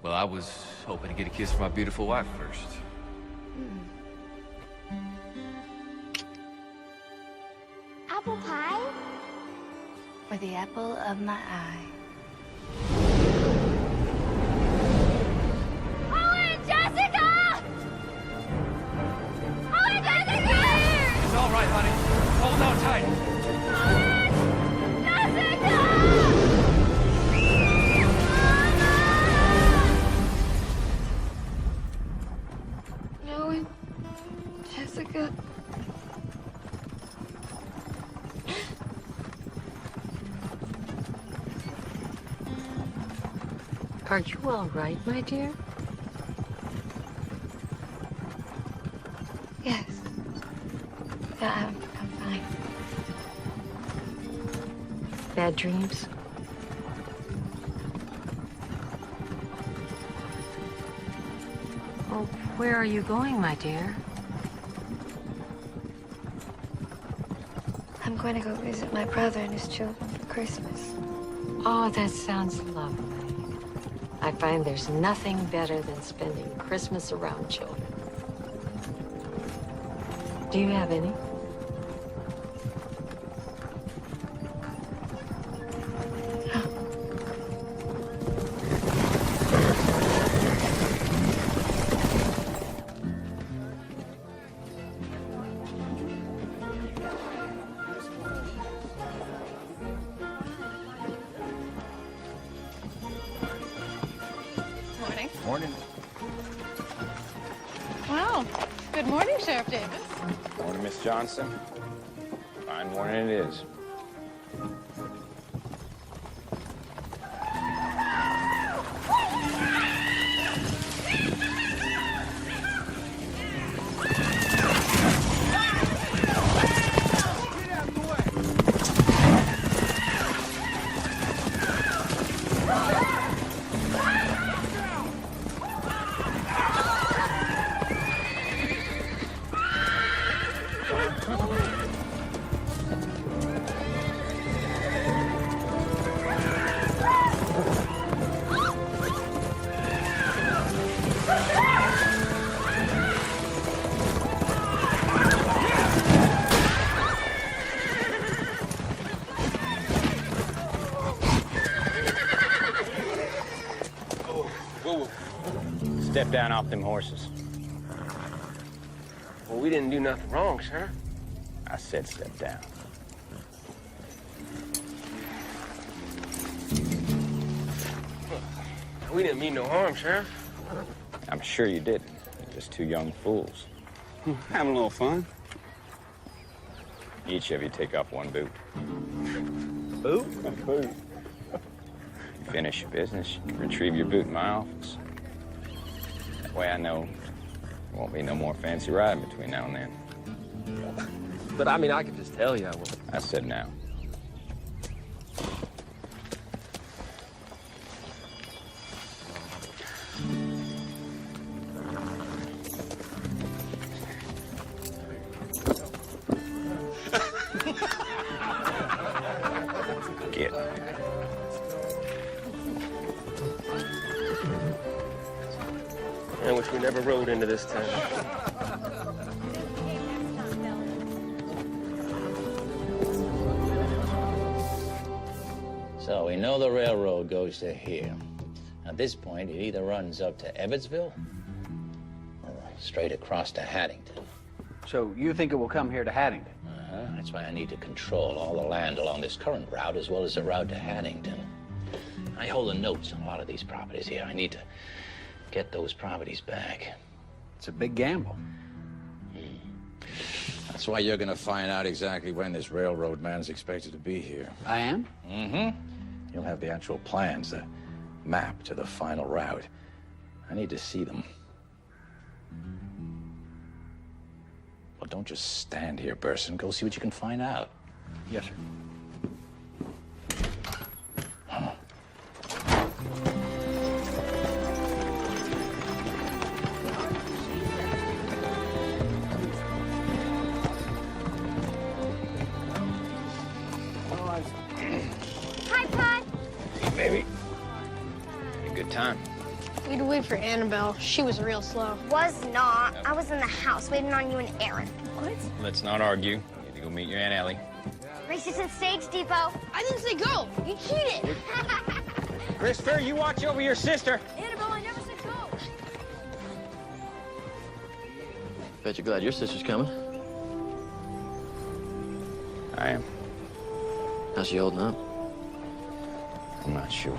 Well, I was hoping to get a kiss from my beautiful wife first. Apple pie? Or the apple of my eye? Owen, Jessica! Owen, Jessica! It's all right, honey. Hold on tight. Owen! Jessica! Owen, Jessica. Are you all right, my dear? Yes. Yeah, I'm fine. Bad dreams? Oh, where are you going, my dear? I'm going to go visit my brother and his children for Christmas. Oh, that sounds lovely. I find there's nothing better than spending Christmas around children. Do you have any? Morning. Well, good morning, Sheriff Davis. Morning, Miss Johnson. Fine morning it is. Step down off them horses. Well, we didn't do nothing wrong, sir. I said step down. We didn't mean no harm, Sheriff. I'm sure you didn't. You're just two young fools. Having a little fun. Each of you take off one boot. Who? A boot. You finish your business, you retrieve your boot in my office. That way I know there won't be no more fancy riding between now and then. But I mean, I could just tell you I will. I said now. Get. we never rode into this town. So we know the railroad goes to here. At this point, it either runs up to Evansville or straight across to Haddington. So you think it will come here to Haddington? That's why I need to control all the land along this current route as well as the route to Haddington. I hold the notes on a lot of these properties here. I need to get those properties back. It's a big gamble. That's why you're gonna find out exactly when this railroad man's expected to be here. I am? Mm-hmm. You'll have the actual plans, the map to the final route. I need to see them. Well, don't just stand here, Burson. Go see what you can find out. Yes, sir. Hi, Pod. Hey, baby. Had a good time. We had to wait for Annabelle. She was real slow. Was not. I was in the house waiting on you and Aaron. What? Let's not argue. You need to go meet your Aunt Ellie. Races at Stage Depot. I didn't say go. You cheated. Christopher, you watch over your sister. Annabelle, I never said go. Bet you're glad your sister's coming. I am. How's she holding up? I'm not sure.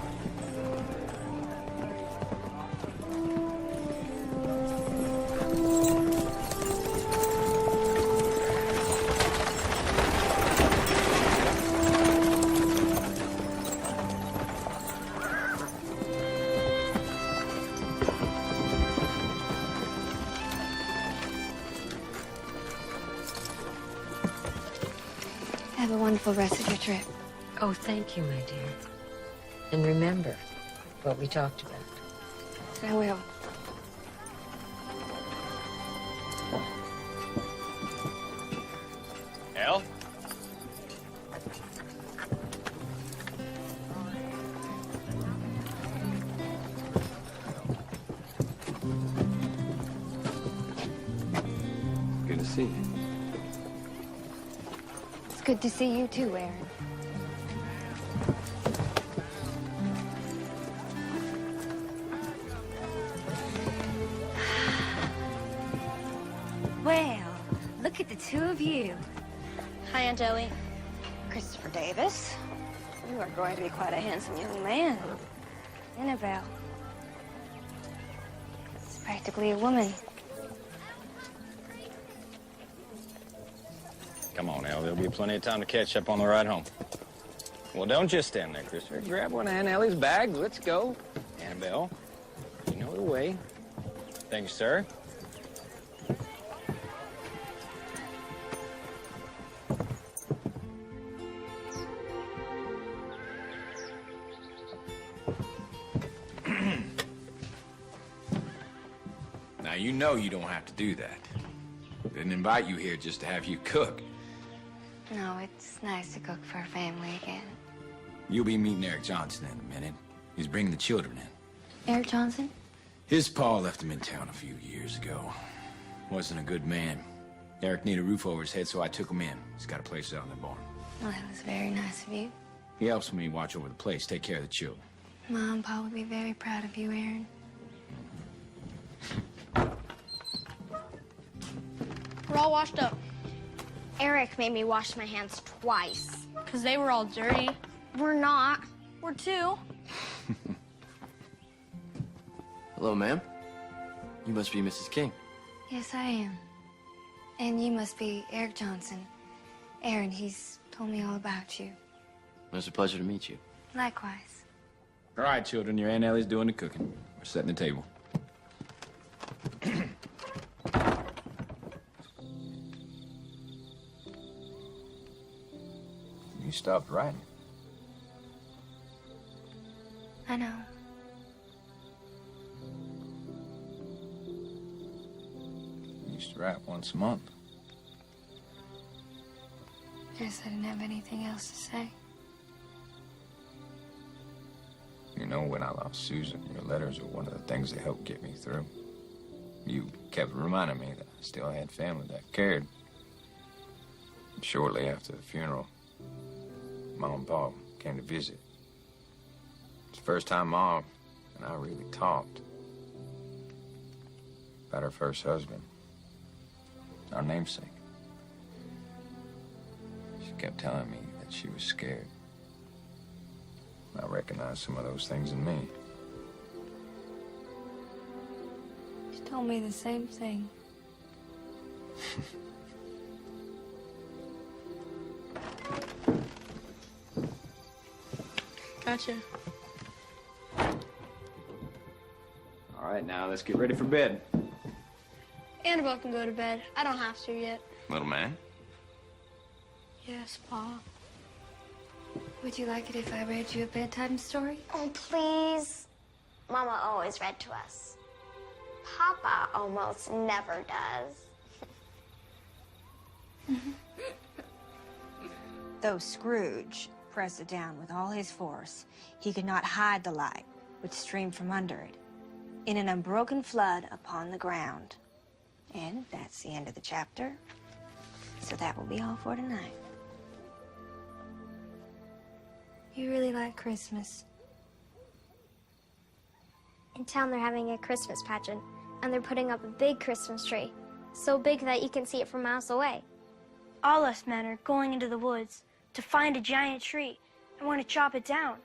Have a wonderful rest of your trip. Oh, thank you, my dear. And remember what we talked about. I will. Elle? Good to see you. It's good to see you too, Aaron. Well, look at the two of you. Hi, Aunt Ellie. Christopher Davis, you are going to be quite a handsome young man. Annabelle, it's practically a woman. Come on, Elle. There'll be plenty of time to catch up on the ride home. Well, don't just stand there, Christopher. Grab one of Aunt Ellie's bags. Let's go. Annabelle, you know the way. Thank you, sir. Now, you know you don't have to do that. Didn't invite you here just to have you cook. No, it's nice to cook for a family again. You'll be meeting Eric Johnson in a minute. He's bringing the children in. Eric Johnson? His pa left him in town a few years ago. Wasn't a good man. Eric needed a roof over his head, so I took him in. He's got a place out in the barn. Well, that was very nice of you. He helps me watch over the place, take care of the children. Mom and Pa would be very proud of you, Aaron. We're all washed up. Eric made me wash my hands twice. Because they were all dirty. We're not. We're two. Hello, ma'am. You must be Mrs. King. Yes, I am. And you must be Eric Johnson. Aaron, he's told me all about you. It was a pleasure to meet you. Likewise. All right, children, your Aunt Ellie's doing the cooking. We're setting the table. You stopped writing. I know. You used to write once a month. Guess I didn't have anything else to say. You know, when I lost Susan, your letters were one of the things that helped get me through. You kept reminding me that I still had family that cared. Shortly after the funeral, Mom and Pa came to visit. It's the first time Mom and I really talked about her first husband, our namesake. She kept telling me that she was scared. I recognized some of those things in me. She told me the same thing. Gotcha. All right, now let's get ready for bed. Annabelle can go to bed. I don't have to yet. Little man? Yes, Pa. Would you like it if I read you a bedtime story? Oh, please. Mama always read to us. Papa almost never does. Though Scrooge pressed it down with all his force, he could not hide the light which streamed from under it in an unbroken flood upon the ground. And that's the end of the chapter. So that will be all for tonight. You really like Christmas. In town, they're having a Christmas pageant, and they're putting up a big Christmas tree. So big that you can see it from miles away. All us men are going into the woods to find a giant tree, and we're going to chop it down.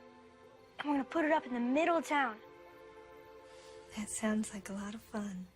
And we're going to put it up in the middle of town. That sounds like a lot of fun.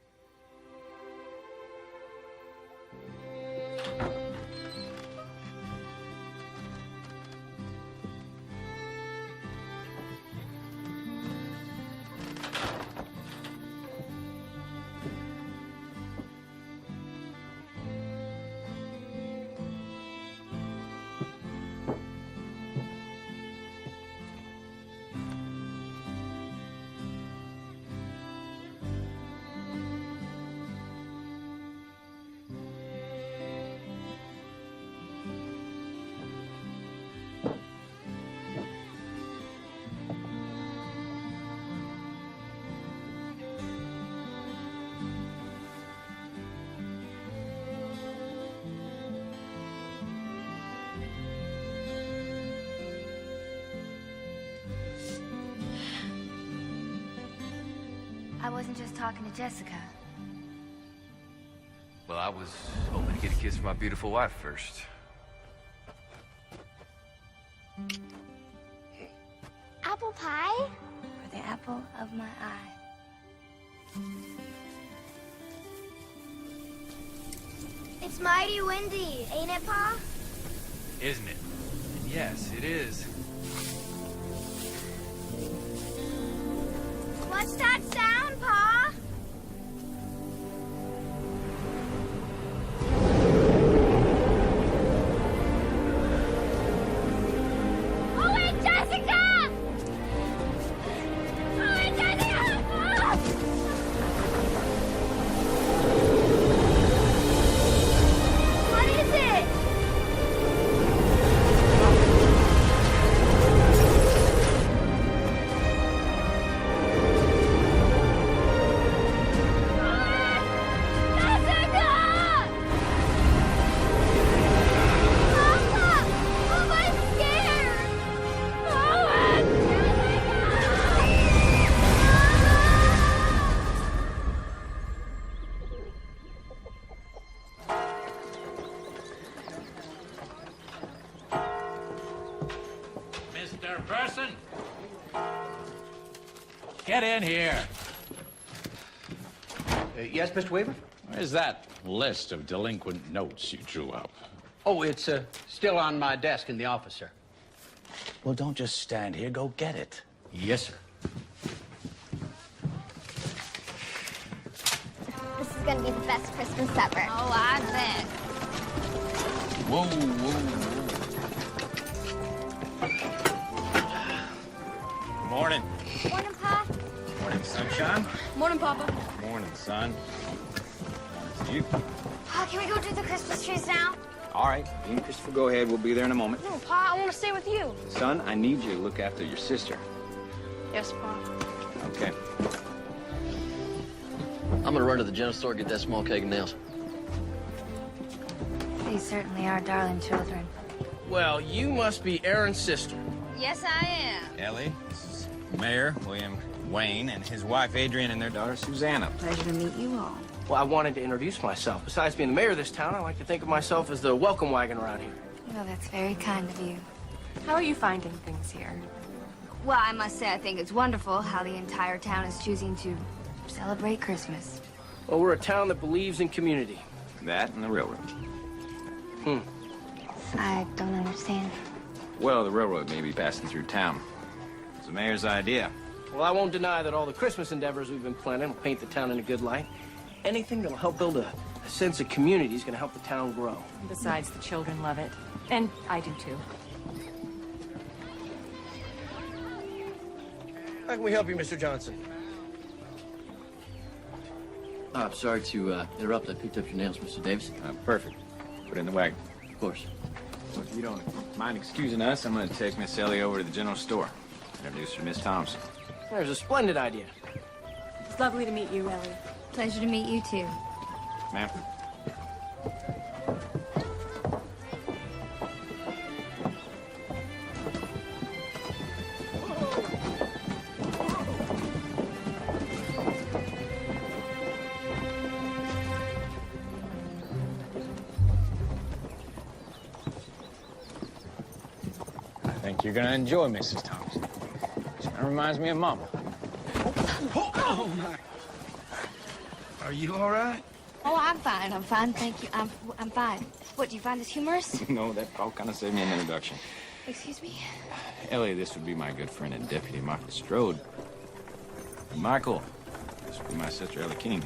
I wasn't just talking to Jessica. Well, I was hoping to get a kiss from my beautiful wife first. Apple pie? For the apple of my eye. It's mighty windy, ain't it, Pa? Isn't it? And yes, it is. What's that sound, Pa? Oh, wait, Jessica! Oh, wait, Jessica! Pa! What is it? Mr. Person! Get in here. Yes, Mr. Weaver? Where's that list of delinquent notes you drew up? Oh, it's still on my desk in the office, sir. Well, don't just stand here. Go get it. Yes, sir. This is gonna be the best Christmas ever. Oh, I bet. Whoa, whoa, Morning. Morning, Pa. Morning, sunshine. Morning, Papa. Morning, son. Morning to you. Pa, can we go do the Christmas trees now? All right, you and Christopher, go ahead. We'll be there in a moment. No, Pa, I want to stay with you. Son, I need you to look after your sister. Yes, Pa. Okay. I'm gonna run to the general store, get that small keg of nails. These certainly are darling children. Well, you must be Aaron's sister. Yes, I am. Ellie, this is Mayor William Wayne and his wife Adrian and their daughter Susanna. Pleasure to meet you all. Well, I wanted to introduce myself. Besides being the mayor of this town, I like to think of myself as the welcome wagon around here. Well, that's very kind of you. How are you finding things here? Well, I must say I think it's wonderful how the entire town is choosing to celebrate Christmas. Well, we're a town that believes in community. That and the railroad. I don't understand. Well, the railroad may be passing through town. It's the mayor's idea. Well, I won't deny that all the Christmas endeavors we've been planning will paint the town in a good light. Anything that'll help build a sense of community is going to help the town grow. Besides, the children love it. And I do too. How can we help you, Mr. Johnson? I'm sorry to interrupt. I picked up your nails, Mr. Davis. Perfect. Put it in the wagon. Of course. Well, if you don't mind excusing us, I'm going to take Miss Ellie over to the general store. Introduce her to Miss Thompson. There's a splendid idea. It's lovely to meet you, Ellie. Pleasure to meet you, too. Ma'am. I think you're going to enjoy Mrs. Thompson. She kind of reminds me of Mama. Oh, my. Are you all right? Oh, I'm fine. I'm fine, thank you. I'm fine. What, do you find this humorous? No, that all kind of saved me an introduction. Excuse me? Ellie, this would be my good friend and deputy, Michael Strode. Michael, this would be my sister, Ellie King.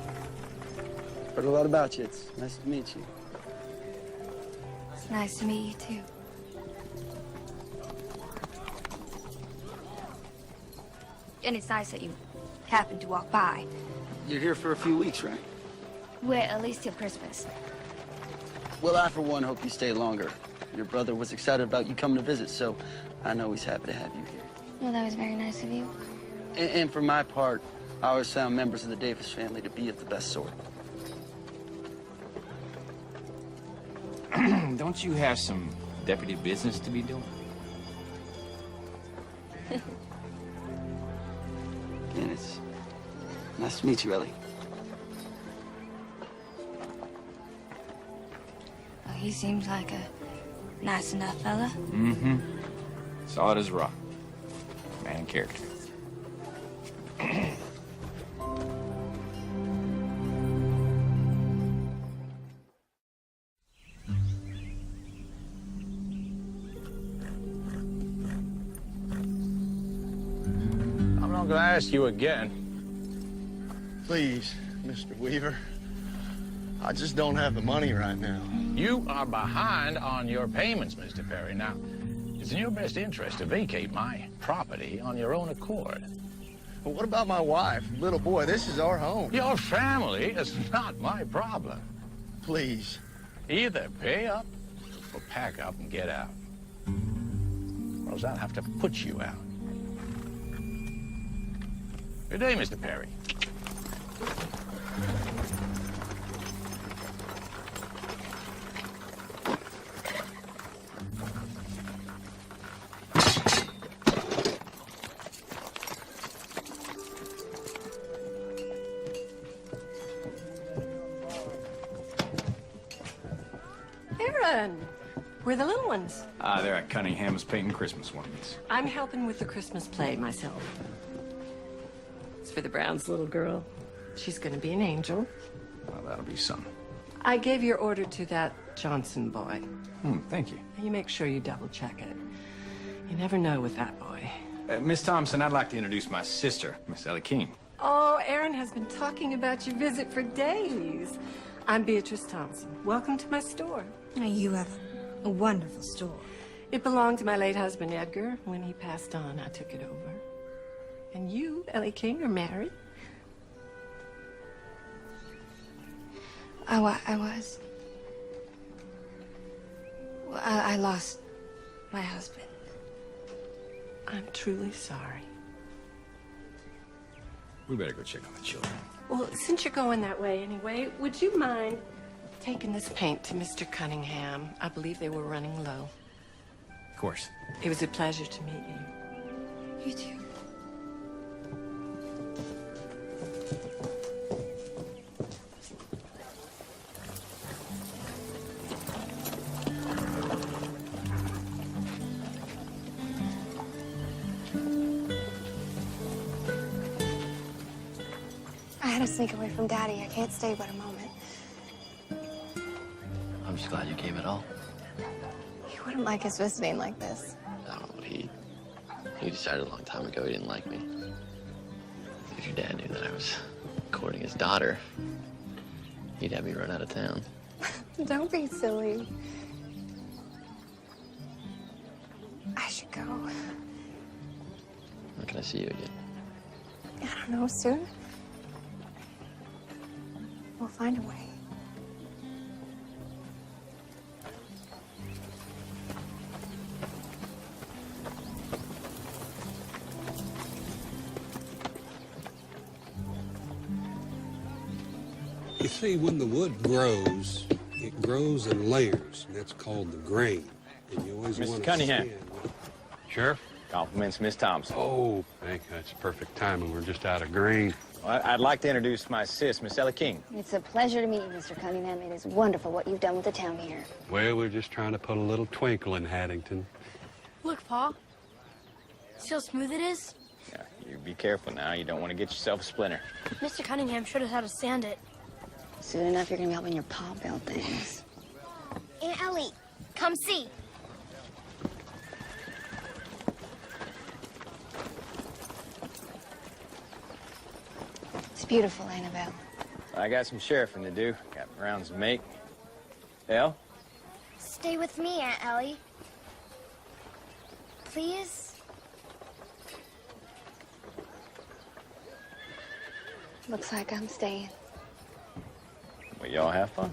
Heard a lot about you. It's nice to meet you. It's nice to meet you, too. And it's nice that you happened to walk by. You're here for a few weeks, right? Well, at least till Christmas. Well, I, for one, hope you stay longer. Your brother was excited about you coming to visit, so I know he's happy to have you here. Well, that was very nice of you. And for my part, I always found members of the Davis family to be of the best sort. Don't you have some deputy business to be doing? And it's nice to meet you, Ellie. Well, he seems like a nice enough fella. Mm-hmm. Solid as a rock. Man and character. I'm not gonna ask you again. Please, Mr. Weaver. I just don't have the money right now. You are behind on your payments, Mr. Perry. Now, it's in your best interest to vacate my property on your own accord. But what about my wife, little boy? This is our home. Your family is not my problem. Please. Either pay up or pack up and get out. Or else I'll have to put you out. Good day, Mr. Perry. Aaron, we're the little ones. They're at Cunningham's painting Christmas ornaments. I'm helping with the Christmas play myself. It's for the Browns' little girl. She's gonna be an angel. Well, that'll be something. I gave your order to that Johnson boy. Thank you. You make sure you double check it. You never know with that boy. Miss Thompson, I'd like to introduce my sister, Miss Ellie King. Oh, Aaron has been talking about your visit for days. I'm Beatrice Thompson. Welcome to my store. You have a wonderful store. It belonged to my late husband, Edgar. When he passed on, I took it over. And you, Ellie King, are married? I was. Well, I lost my husband. I'm truly sorry. We better go check on the children. Well, since you're going that way anyway, would you mind taking this paint to Mr. Cunningham? I believe they were running low. Of course. It was a pleasure to meet you. You too. I had to sneak away from Daddy. I can't stay but a moment. I'm just glad you came at all. He wouldn't like us visiting like this. I don't know what he decided a long time ago he didn't like me. If your dad knew that I was courting his daughter, he'd have me run out of town. Don't be silly. I should go. When can I see you again? I don't know, soon. We'll find a way. You see, when the wood grows, it grows in layers, and that's called the grain. And you always Mr. want to Cunningham. Sheriff? Compliments, Miss Thompson. Oh, that's perfect timing. We're just out of grain. Well, I'd like to introduce my sis, Miss Ellie King. It's a pleasure to meet you, Mr. Cunningham. It is wonderful what you've done with the town here. Well, we're just trying to put a little twinkle in Haddington. Look, Pa. See how smooth it is? Yeah, you be careful now. You don't want to get yourself a splinter. Mr. Cunningham showed us how to sand it. Soon enough, you're gonna be helping your pa build things. Aunt Ellie, come see. It's beautiful, Annabelle. I got some sheriffing to do. Got rounds to make. Elle? Stay with me, Aunt Ellie. Please? Looks like I'm staying. Well, y'all have fun.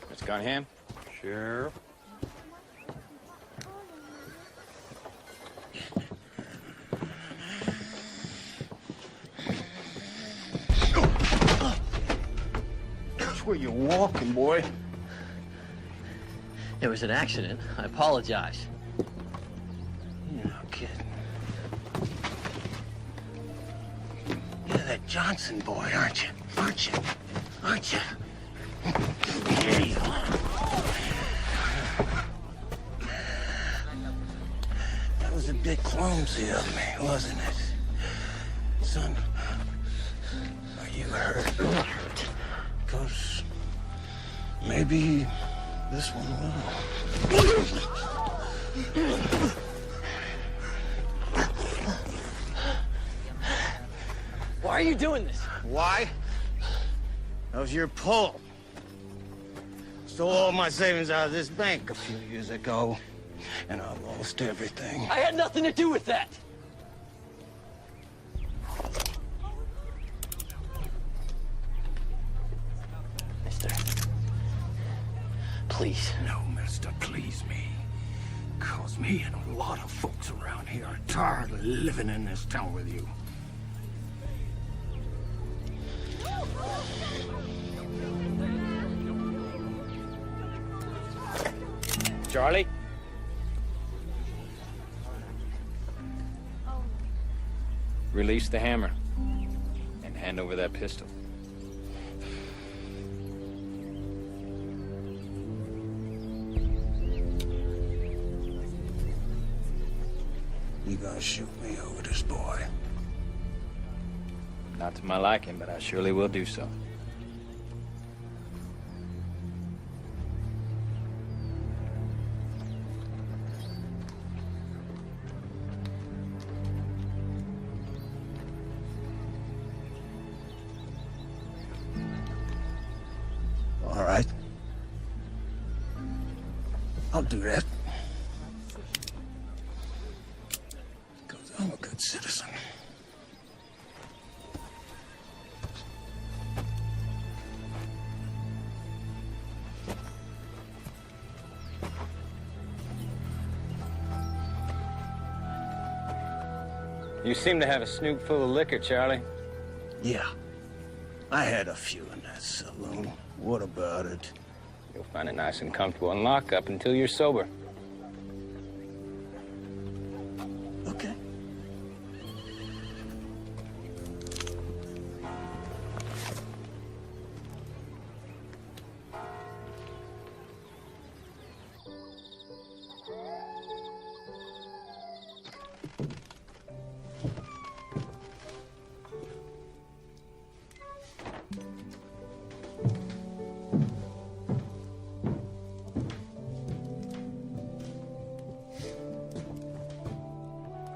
Mr. Cunningham? Sheriff? That's where you're walking, boy. It was an accident. I apologize. You're not kidding. You're that Johnson boy, aren't you? Aren't you? Aren't you? Here you are. That was a bit clumsy of me, wasn't it? Son, are you hurt? Because maybe this one will. Why are you doing this? Why? That was your pull. Stole all my savings out of this bank a few years ago, and I lost everything. I had nothing to do with that. Mister, please. No, mister, please me. Cause me and a lot of folks around here are tired of living in this town with you. Charlie? Release the hammer and hand over that pistol. You gonna shoot me over this boy? Not to my liking, but I surely will do so. All right. I'll do that. Because I'm a good citizen. You seem to have a snoot full of liquor, Charlie. Yeah. I had a few in that saloon. What about it? You'll find it nice and comfortable in lockup until you're sober. Okay.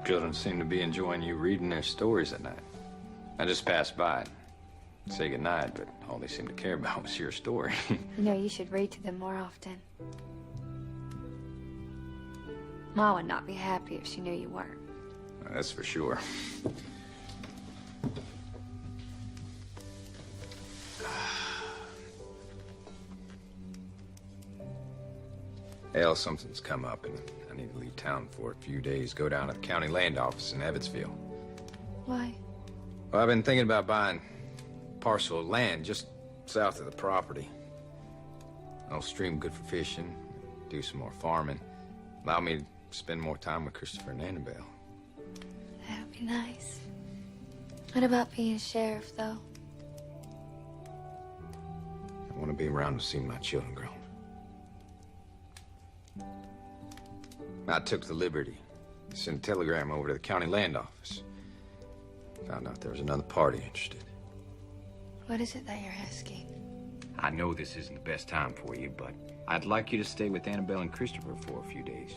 Children seem to be enjoying you reading their stories at night. I just passed by, say goodnight, but all they seemed to care about was your story. You know, you should read to them more often. Ma would not be happy if she knew you weren't. That's for sure. Hell, something's come up, and I need to leave town for a few days. Go down to the county land office in Evansville. Why? Well, I've been thinking about buying a parcel of land just south of the property. An old stream good for fishing, do some more farming. Allow me to spend more time with Christopher and Annabelle. That'd be nice. What about being sheriff, though? I want to be around to see my children grow. I took the liberty to send a telegram over to the county land office. Found out there was another party interested. What is it that you're asking? I know this isn't the best time for you, but I'd like you to stay with Annabelle and Christopher for a few days.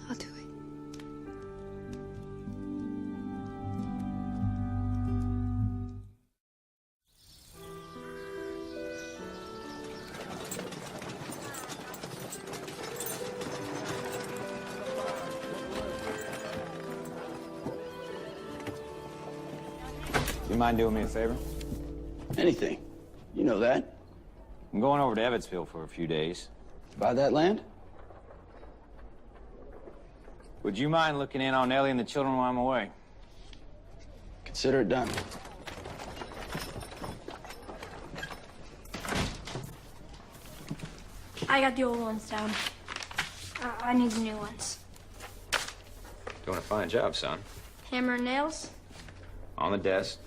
I'll do it. You mind doing me a favor? Anything. You know that. I'm going over to Evansville for a few days. Buy that land? Would you mind looking in on Ellie and the children while I'm away? Consider it done. I got the old ones down. I need the new ones. Doing a fine job, son. Hammer and nails? On the desk.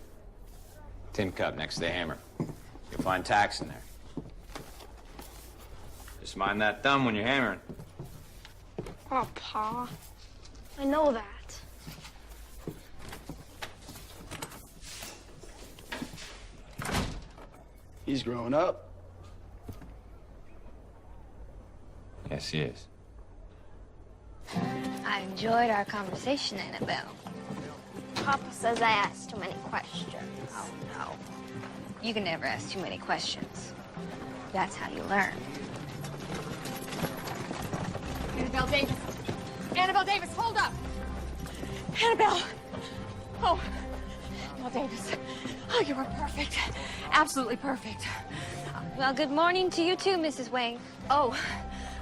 Tin cup next to the hammer. You'll find tacks in there. Just mind that thumb when you're hammering. Oh, Pa. I know that. He's growing up. Yes, he is. I enjoyed our conversation, Annabelle. Papa says I asked too many questions. Oh, no. You can never ask too many questions. That's how you learn. Annabelle Davis. Annabelle Davis, hold up. Annabelle. Oh, Annabelle Davis. Oh, you were perfect. Absolutely perfect. Well, good morning to you too, Mrs. Wang. Oh,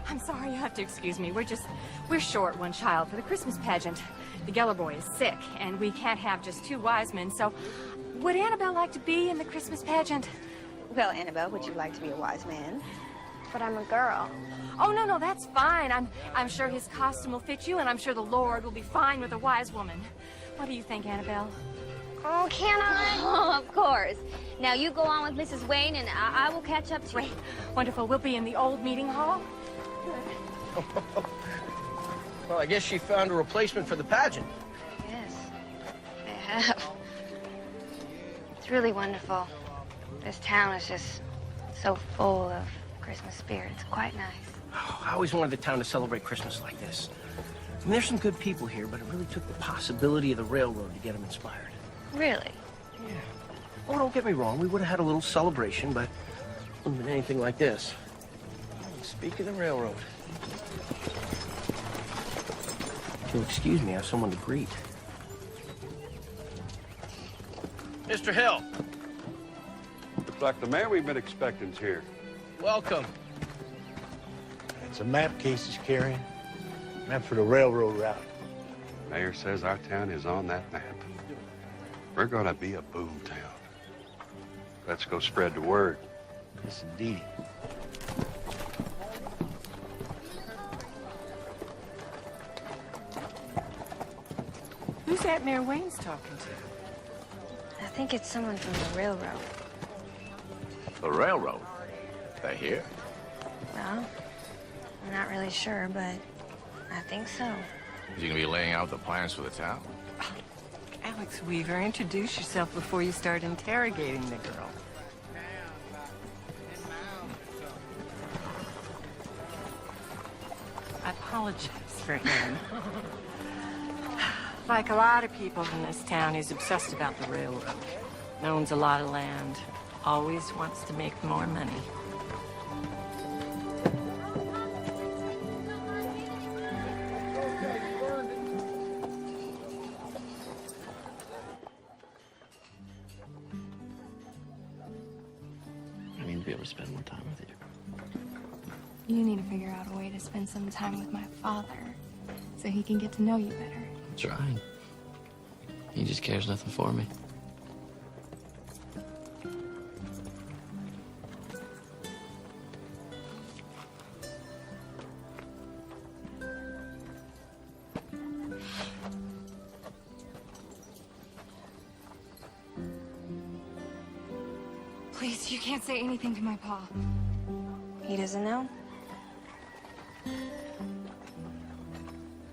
I'm sorry. You have to excuse me. We're short one child for the Christmas pageant. The Geller boy is sick, and we can't have just two wise men, so would Annabelle like to be in the Christmas pageant? Well, Annabelle, would you like to be a wise man? But I'm a girl. Oh, no, that's fine. I'm sure his costume will fit you, and I'm sure the Lord will be fine with a wise woman. What do you think, Annabelle? Oh, can I? Oh, of course. Now you go on with Mrs. Wayne, and I will catch up to Great. you. Wonderful. We'll be in the old meeting hall. Well, I guess she found a replacement for the pageant. Yes, I have. It's really wonderful. This town is just so full of Christmas spirit. It's quite nice. Oh, I always wanted the town to celebrate Christmas like this. I mean, there's some good people here, but it really took the possibility of the railroad to get them inspired. Really? Yeah. Oh, don't get me wrong. We would have had a little celebration, but it wouldn't have been anything like this. Oh, speak of the railroad. If you'll excuse me, I have someone to greet. Mr. Hill. Looks like the man we've been expecting's here. welcome. It's a map case he's carrying. Map for the railroad route. Mayor says our town is on that map. We're gonna be a boom town. Let's go spread the word. Yes, indeed. Who's that Mayor Wayne's talking to? I think it's someone from the railroad. The railroad? They here? Well, I'm not really sure, but I think so. Is he gonna be laying out the plans for the town? Alex Weaver, introduce yourself before you start interrogating the girl. I apologize for him. Like a lot of people in this town, he's obsessed about the railroad. Owns a lot of land. Always wants to make more money. I need to be able to spend more time with you. You need to figure out a way to spend some time with my father so he can get to know you better. I'm trying. He just cares nothing for me. Please, you can't say anything to my pa. He doesn't know?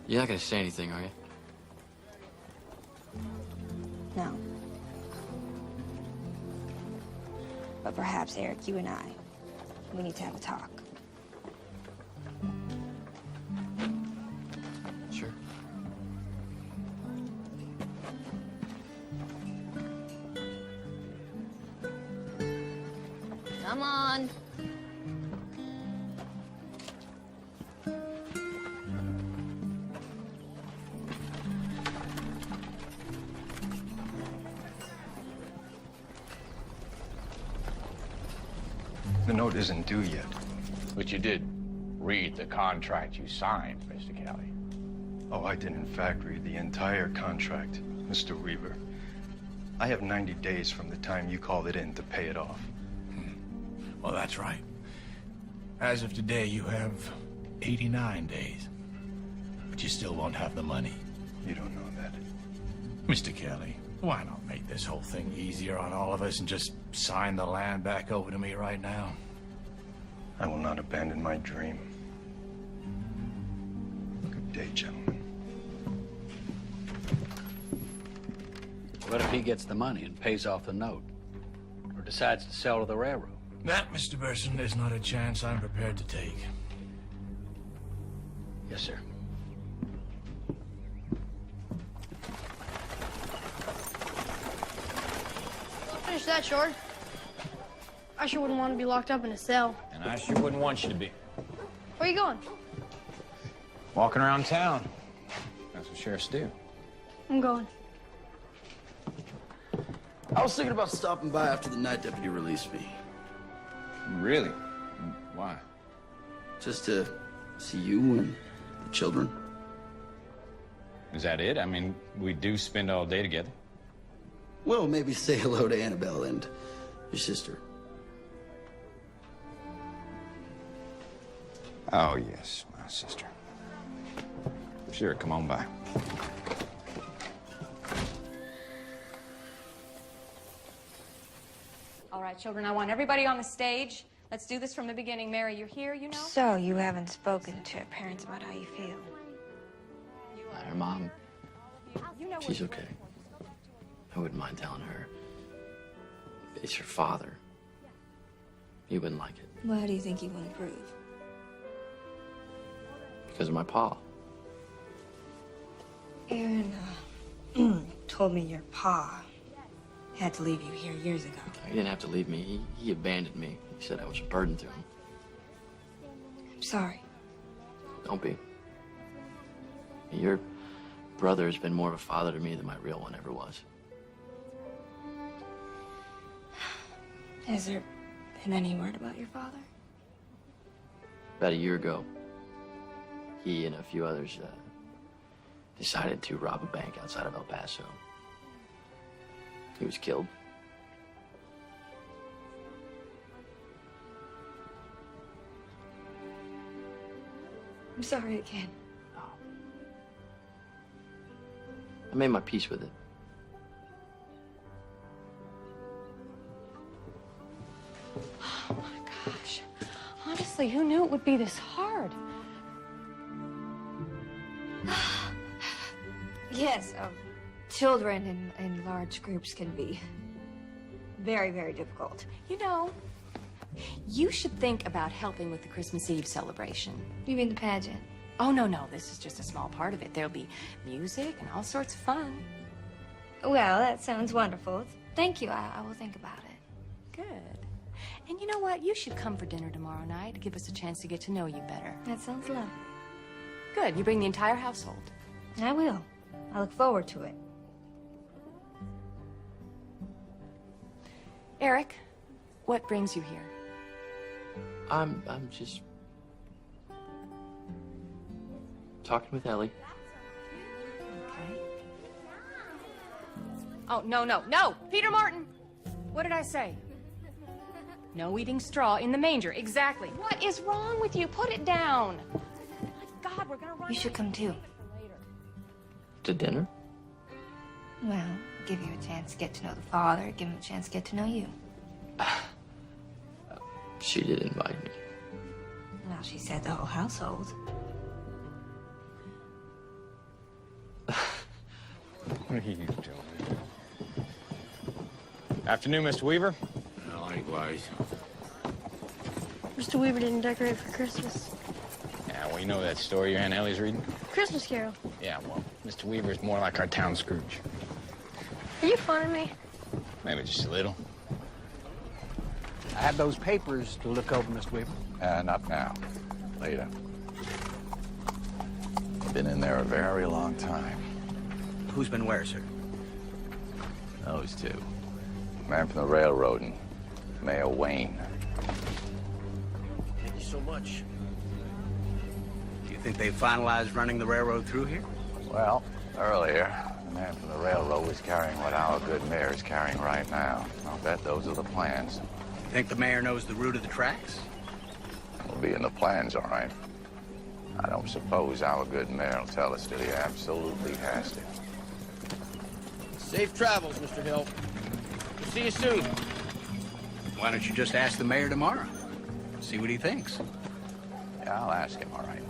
You're not gonna say anything, are you? No. But perhaps, Eric, you and I, we need to have a talk. Sure. Come on. The note isn't due yet. But you did read the contract you signed, Mr. Kelly. Oh, I did in fact read the entire contract, Mr. Weaver. I have 90 days from the time you called it in to pay it off. Well, that's right. As of today, you have 89 days. But you still won't have the money. You don't know that. Mr. Kelly, why not make this whole thing easier on all of us and just sign the land back over to me right now? I will not abandon my dream. Good day, gentlemen. What if he gets the money and pays off the note? Or decides to sell to the railroad? That, Mr. Burson, is not a chance I'm prepared to take. Yes, sir. Finish that, Short. I sure wouldn't want to be locked up in a cell. And I sure wouldn't want you to be. Where you going? Walking around town. That's what sheriffs do. I'm going. I was thinking about stopping by after the night deputy released me. Really? Why? Just to see you and the children. Is that it? I mean, we do spend all day together. Well, maybe say hello to Annabelle and your sister. Oh, yes, my sister. Sure, come on by. All right, children, I want everybody on the stage. Let's do this from the beginning. Mary, you're here, you know? So, you haven't spoken to your parents about how you feel? Her mom, You know she's okay. I wouldn't mind telling her. It's your father. He wouldn't like it. Well, how do you think he would improve? Because of my pa. Aaron told me your pa had to leave you here years ago. He didn't have to leave me. He abandoned me. He said I was a burden to him. I'm sorry. Don't be. Your brother has been more of a father to me than my real one ever was. Has there been any word about your father? About a year ago, he and a few others decided to rob a bank outside of El Paso. He was killed. I'm sorry again. I made my peace with it. Oh my gosh. Honestly, who knew it would be this hard? Yes, children in large groups can be very, very difficult. You know, you should think about helping with the Christmas Eve celebration. You mean the pageant? Oh, no, no, this is just a small part of it. There'll be music and all sorts of fun. Well, that sounds wonderful. Thank you. I will think about it. Good. And you know what? You should come for dinner tomorrow night to give us a chance to get to know you better. That sounds lovely. Good. You bring the entire household. I will. I look forward to it. Eric, what brings you here? I'm just talking with Ellie. Okay. Oh, no, no, no! Peter Martin! What did I say? No eating straw in the manger. Exactly. What is wrong with you? Put it down. My God, we're gonna run. You should come too. To dinner? Well, give you a chance to get to know the father, give him a chance to get to know you. She did invite me. Well, she said the whole household. What are you doing? Afternoon, Mr. Weaver. Likewise. Mr. Weaver didn't decorate for Christmas. Yeah, well, you know that story your Aunt Ellie's reading? Christmas Carol. Yeah, well, Mr. Weaver's more like our town Scrooge. Are you funning me? Maybe just a little. I have those papers to look over, Mr. Weaver. Not now. Later. Been in there a very long time. Who's been where, sir? Those two. Man from the railroad and Mayor Wayne. Thank you so much. Do you think they finalized running the railroad through here? Well, earlier, the man from the railroad was carrying what our good mayor is carrying right now. I'll bet those are the plans. You think the mayor knows the route of the tracks? It'll be in the plans, all right. I don't suppose our good mayor will tell us that he absolutely has to. Safe travels, Mr. Hill. We'll see you soon. Why don't you just ask the mayor tomorrow? See what he thinks. Yeah, I'll ask him, all right.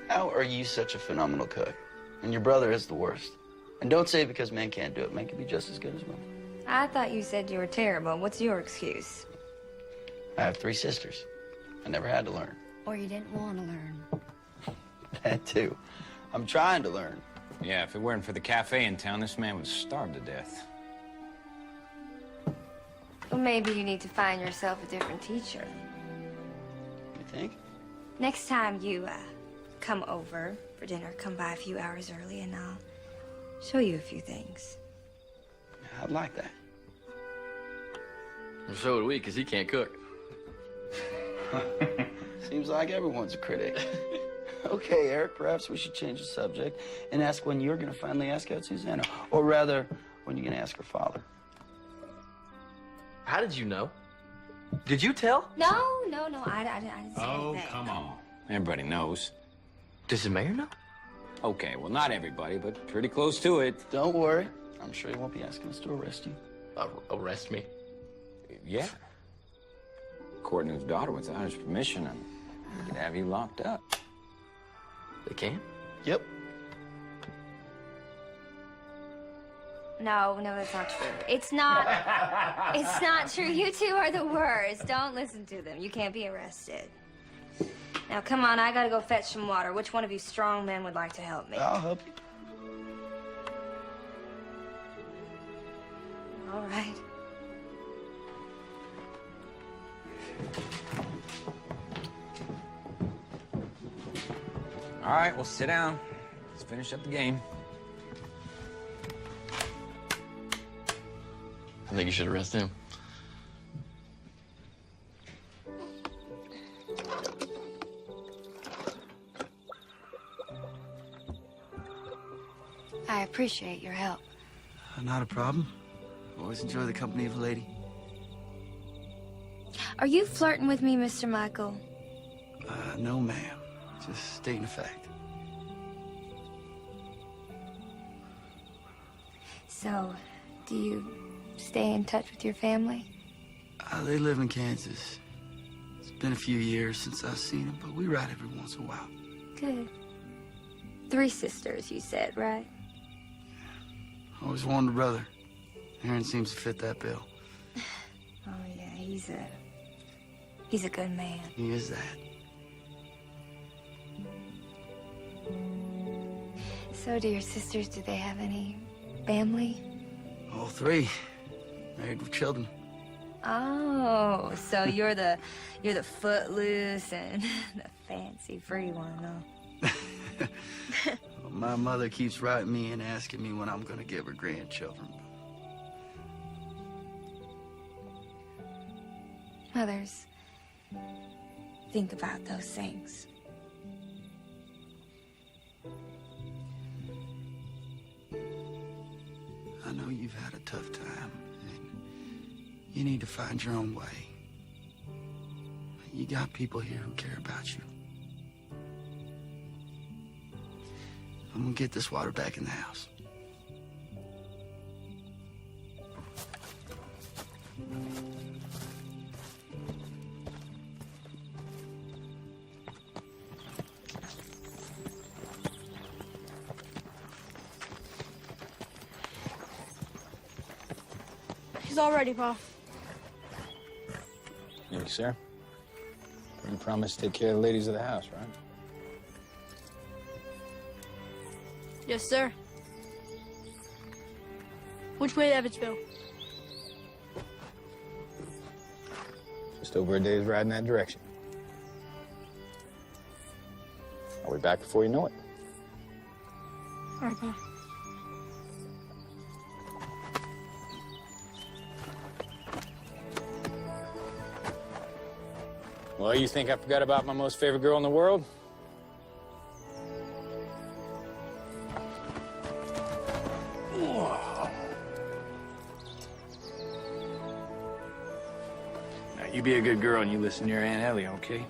How are you such a phenomenal cook? And your brother is the worst. And don't say because man can't do it. Man can be just as good as women. I thought you said you were terrible. What's your excuse? I have 3 sisters. I never had to learn. Or you didn't want to learn. That too. I'm trying to learn. Yeah, if it weren't for the cafe in town, this man would starve to death. Well, maybe you need to find yourself a different teacher. You think? Next time you come over for dinner, come by a few hours early and I'll show you a few things. I'd like that. Well, so would we, because he can't cook. Seems like everyone's a critic. Okay, Eric, perhaps we should change the subject and ask when you're going to finally ask out Susanna. Or rather, when you're going to ask her father. How did you know? Did you tell? No, I didn't say anything. Come on. Everybody knows. Does the mayor know? Okay, well, not everybody, but pretty close to it. Don't worry. I'm sure he won't be asking us to arrest you. Arrest me? Yeah. According to his daughter, without his permission, and he could have you locked up. They can? Yep. No, that's not true. It's not true. You two are the worst. Don't listen to them. You can't be arrested. Now, come on, I gotta go fetch some water. Which one of you strong men would like to help me? I'll help you. All right. All right, well, sit down. Let's finish up the game. I think you should arrest him. I appreciate your help. Not a problem. Always enjoy the company of a lady. Are you flirting with me, Mr. Michael? No, ma'am. Just stating a fact. So, do you stay in touch with your family? They live in Kansas. It's been a few years since I've seen them, but we ride every once in a while. Good. 3 sisters, you said, right? Always wanted a brother. Aaron seems to fit that bill. Oh, yeah, he's a good man. He is that. So do your sisters, do they have any family? All 3. Married with children. Oh, so you're the footloose and the fancy free one, huh? My mother keeps writing me and asking me when I'm gonna give her grandchildren. Mothers, think about those things. I know you've had a tough time, and you need to find your own way. You got people here who care about you. I'm gonna get this water back in the house. He's all ready, Pa. Thank you, sir. You promised to take care of the ladies of the house, right? Yes, sir. Which way to Evansville? Just over a day's ride in that direction. I'll be back before you know it. All right, Pa. Well, you think I forgot about my most favorite girl in the world? Now, you be a good girl and you listen to your Aunt Ellie, okay?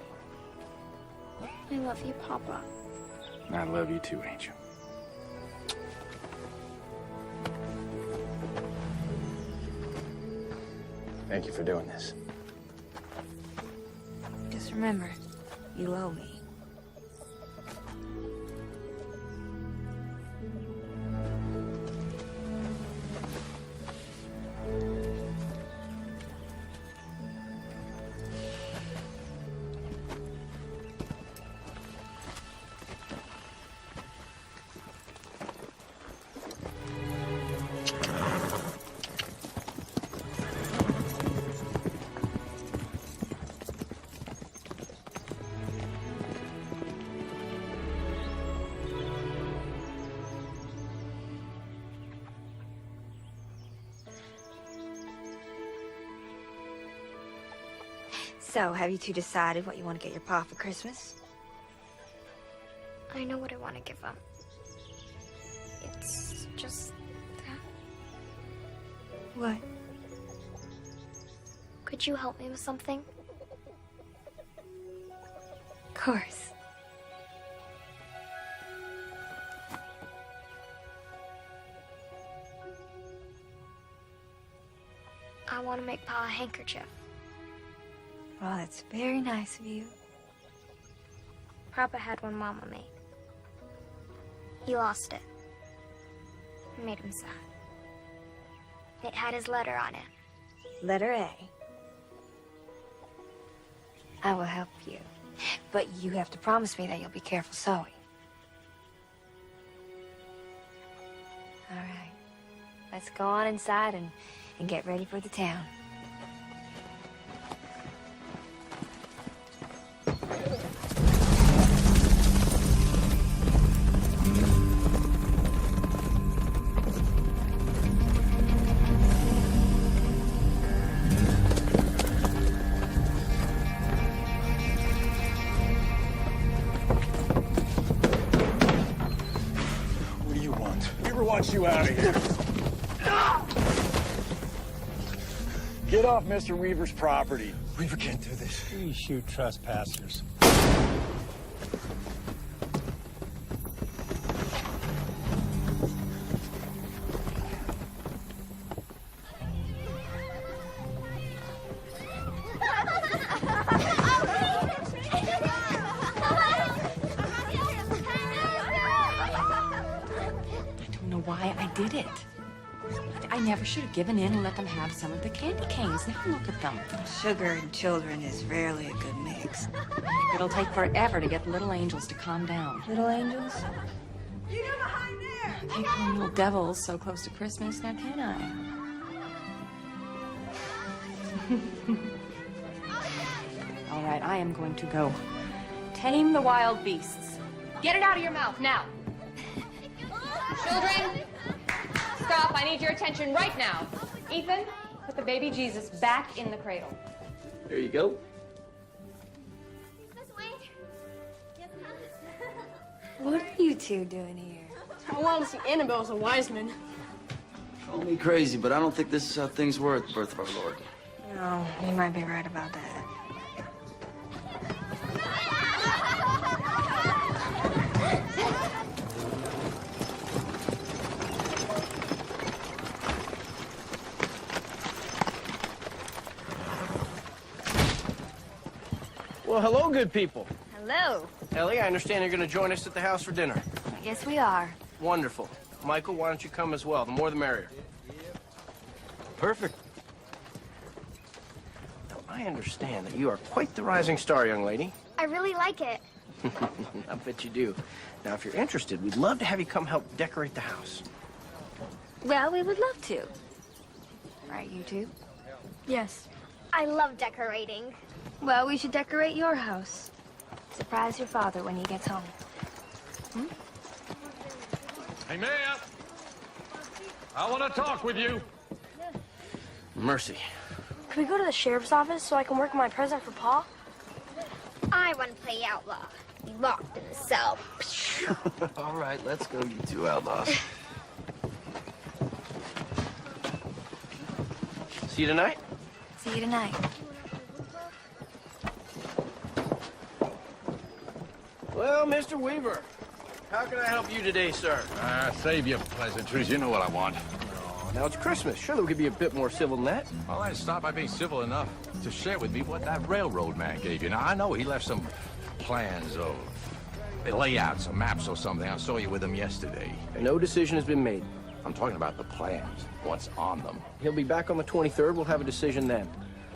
I love you, Papa. I love you too, Angel. Thank you for doing this. Just remember, you owe me. So, have you two decided what you want to get your Pa for Christmas? I know what I want to give him. It's just that. What? Could you help me with something? Of course. I want to make Pa a handkerchief. Well, that's very nice of you. Papa had one Mama made. He lost it. It made him sad. It had his letter on it. Letter A. I will help you. But you have to promise me that you'll be careful sewing. All right. Let's go on inside and get ready for the town. get you out of here. Get off Mr. Weaver's property. Weaver can't do this. We shoot trespassers. Why I did it. I never should have given in and let them have some of the candy canes. Now look at them. Sugar and children is rarely a good mix. It'll take forever to get the little angels to calm down. Little angels? You go behind there! I can't call little devils so close to Christmas, now can I? All right, I am going to go tame the wild beasts. Get it out of your mouth, now! Children, stop. I need your attention right now. Ethan, put the baby Jesus back in the cradle. There you go. What are you two doing here? I want to see Annabelle as a wise man. Call me crazy, but I don't think this is how things were at the birth of our Lord. No, you might be right about that. Well, hello, good people. Hello. Ellie, I understand you're going to join us at the house for dinner. I guess we are. Wonderful. Michael, why don't you come as well? The more the merrier. Perfect. Now, I understand that you are quite the rising star, young lady. I really like it. I bet you do. Now, if you're interested, we'd love to have you come help decorate the house. Well, we would love to. Right, you two? Yes. I love decorating. Well, we should decorate your house. Surprise your father when he gets home. Hmm? Hey, Mayor! I want to talk with you. Mercy. Can we go to the sheriff's office so I can work on my present for Pa? I want to play outlaw. Be locked in a cell. All right, let's go, you two outlaws. See you tonight? See you tonight. Well, Mr. Weaver, how can I help you today, sir? Save your pleasantries. You know what I want. Oh, now it's Christmas. Surely we could be a bit more civil than that. Well, I'd start by being civil enough to share with me what that railroad man gave you. Now, I know he left some plans or layouts or maps or something. I saw you with him yesterday. No decision has been made. I'm talking about the plans, what's on them. He'll be back on the 23rd. We'll have a decision then.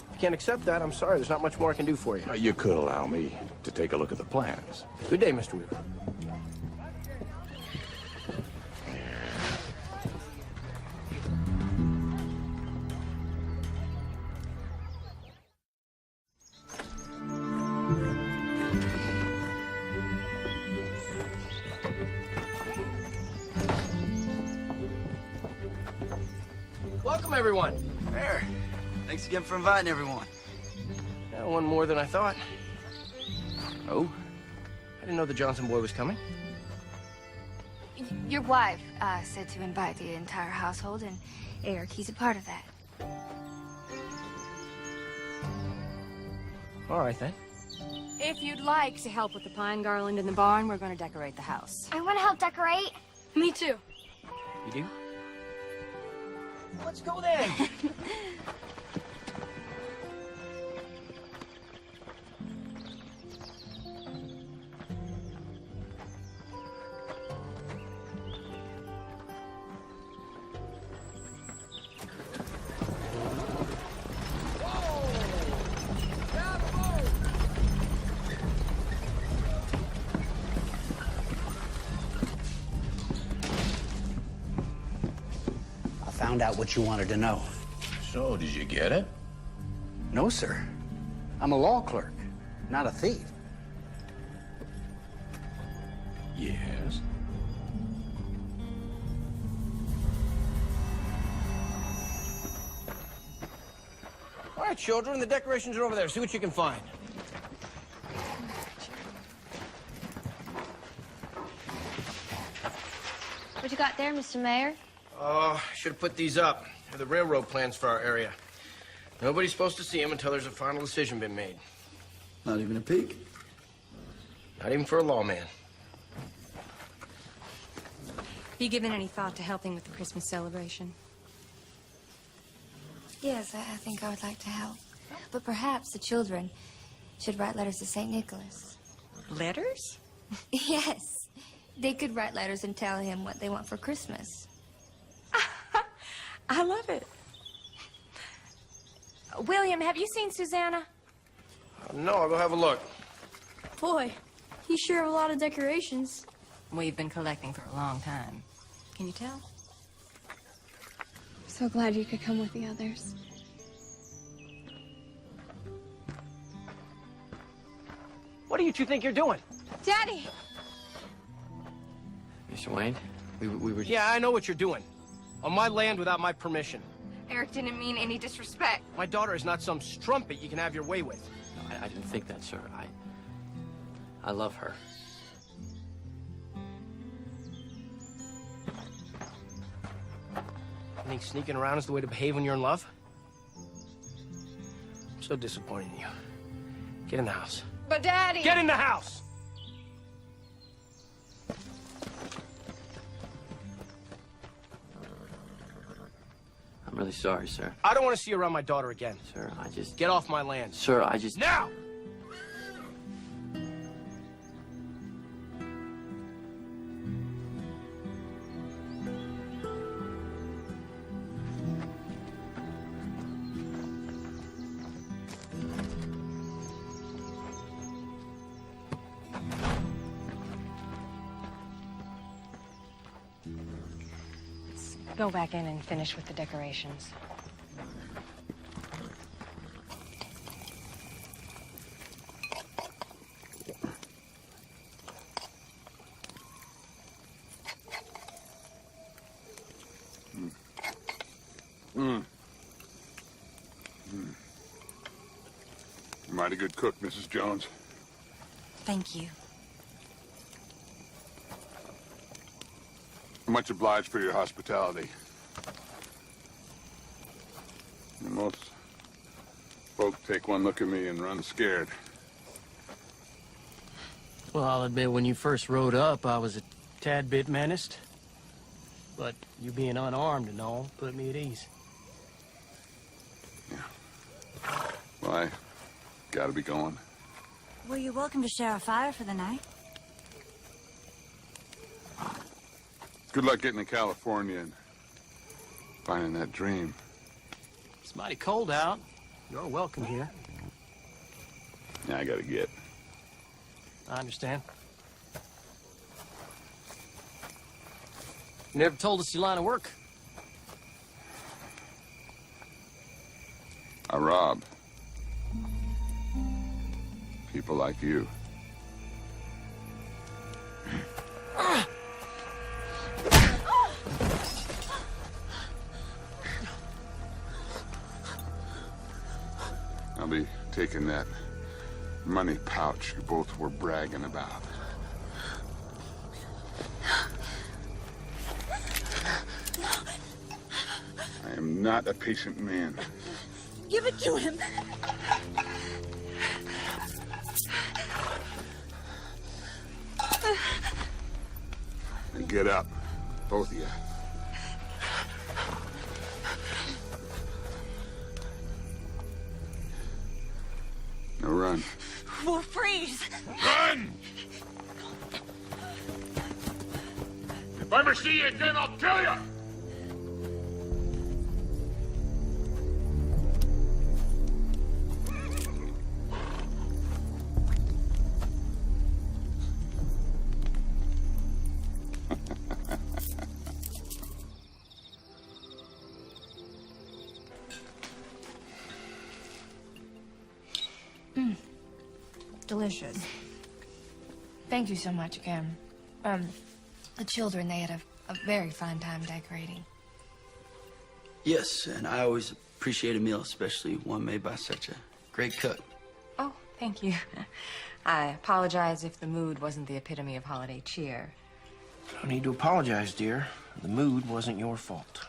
If you can't accept that, I'm sorry. There's not much more I can do for you. You could allow me to take a look at the plans. Good day, Mr. Weaver. Welcome, everyone. There. Thanks again for inviting everyone. Yeah, one more than I thought. Oh? I didn't know the Johnson boy was coming. Your wife said to invite the entire household, and Eric, he's a part of that. All right, then. If you'd like to help with the pine garland in the barn, we're going to decorate the house. I want to help decorate. Me too. You do? Let's go then. Found out what you wanted to know. So, did you get it? No, sir. I'm a law clerk, not a thief. Yes. All right, children, the decorations are over there. See what you can find. What you got there, Mr. Mayor? Should have put these up. They're the railroad plans for our area. Nobody's supposed to see them until there's a final decision been made. Not even a peek? Not even for a lawman. You given any thought to helping with the Christmas celebration? Yes, I think I would like to help. But perhaps the children should write letters to St. Nicholas. Letters? Yes. They could write letters and tell him what they want for Christmas. I love it. William, have you seen Susanna? No, I'll go have a look. Boy, you sure have a lot of decorations. We've been collecting for a long time. Can you tell? So glad you could come with the others. What do you two think you're doing? Daddy! Mr. Wayne, we were just... Yeah, I know what you're doing. On my land without my permission. Eric didn't mean any disrespect. My daughter is not some strumpet you can have your way with. No, I didn't think that, sir. I love her. You think sneaking around is the way to behave when you're in love? I'm so disappointed in you. Get in the house. But Daddy! Get in the house! I'm really sorry, sir. I don't want to see you around my daughter again. Sir, I just... Get off my land. Sir, I just... Now! Go back in and finish with the decorations. Mighty good cook, Mrs. Jones. Thank you. Much obliged for your hospitality. Most folk take one look at me and run scared. Well, I'll admit, when you first rode up, I was a tad bit menaced. But you being unarmed and all put me at ease. Well, I gotta be going. Well, you're welcome to share a fire for the night. Good luck getting to California and finding that dream. It's mighty cold out. You're welcome here. Yeah, I gotta get. I understand. You never told us your line of work. I rob. People like you. I'll be taking that money pouch you both were bragging about. I am not a patient man. Give it to him. And get up, both of you. Now run. We'll freeze. Run! If I ever see you again, I'll kill you! Delicious. Thank you so much again. The children, they had a very fine time decorating. Yes, and I always appreciate a meal, especially one made by such a great cook. Oh, thank you. I apologize if the mood wasn't the epitome of holiday cheer. No need to apologize, dear. The mood wasn't your fault.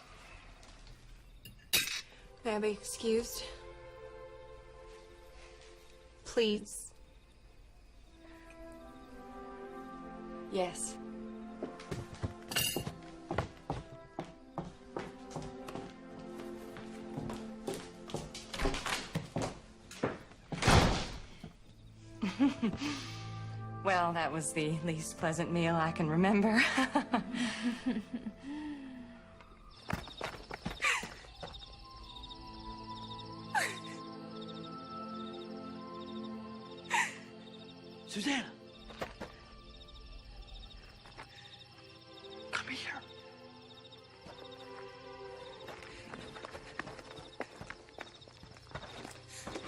May I be excused? Please. Yes. Well, that was the least pleasant meal I can remember. Susanna! Come here.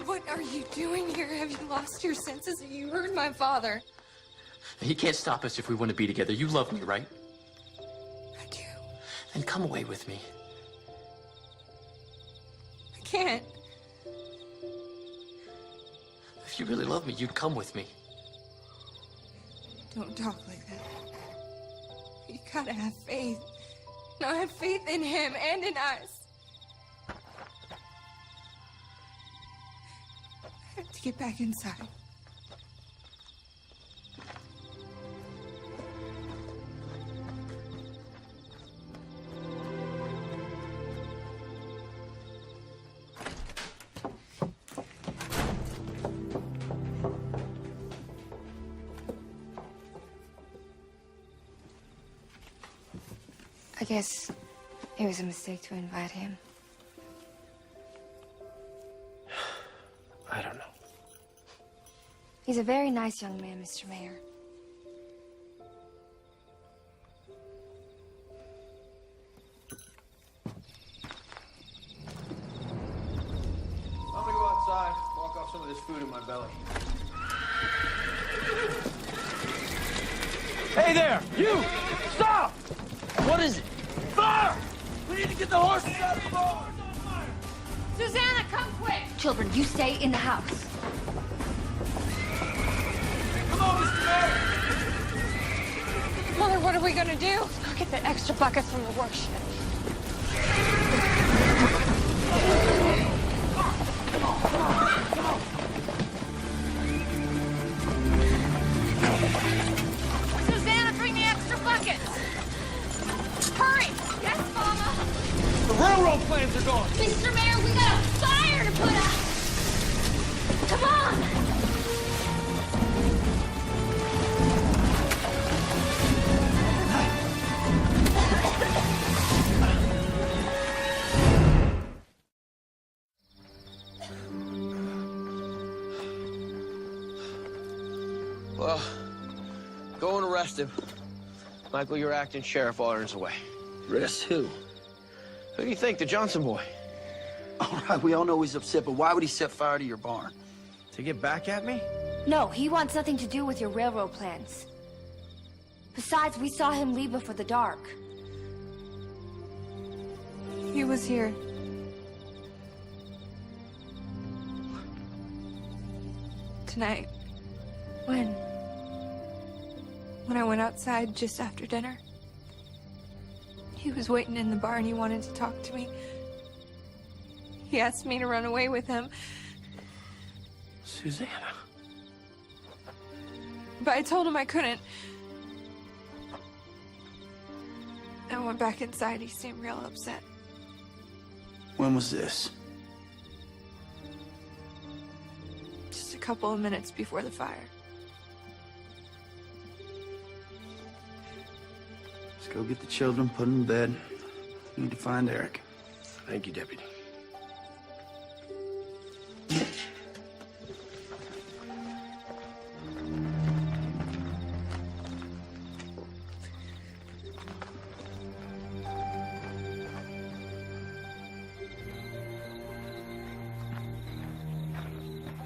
What are you doing here? Have you lost your senses? You heard my father. He can't stop us if we want to be together. You love me, right? I do. Then come away with me. I can't. If you really love me, you'd come with me. Don't talk like that. You gotta have faith. No, have faith in him and in us. I have to get back inside. I guess it was a mistake to invite him. I don't know. He's a very nice young man, Mr. Mayor. I'm gonna go outside, walk off some of this food in my belly. Hey there! You! Stop! What is it? Fire! We need to get the horses out of the barn! Susanna, come quick! Children, you stay in the house. Come on, Mr. Mayor! Mother, what are we gonna do? Let's go get the extra buckets from the work shed. Susanna, bring the extra buckets! Hurry! Yes, Mama! The railroad plans are gone! Mr. Mayor, we got a fire to put out! Come on! Well, go and arrest him. Michael, your acting sheriff orders away. Arrest who? Who do you think? The Johnson boy. All right, we all know he's upset, but why would he set fire to your barn? To get back at me? No, he wants nothing to do with your railroad plans. Besides, we saw him leave before the dark. He was here. Tonight. When? When I went outside just after dinner. He was waiting in the barn. He wanted to talk to me. He asked me to run away with him. Susanna. But I told him I couldn't. I went back inside. He seemed real upset. When was this? Just a couple of minutes before the fire. Let's go get the children, put them in bed. We need to find Eric. Thank you, Deputy.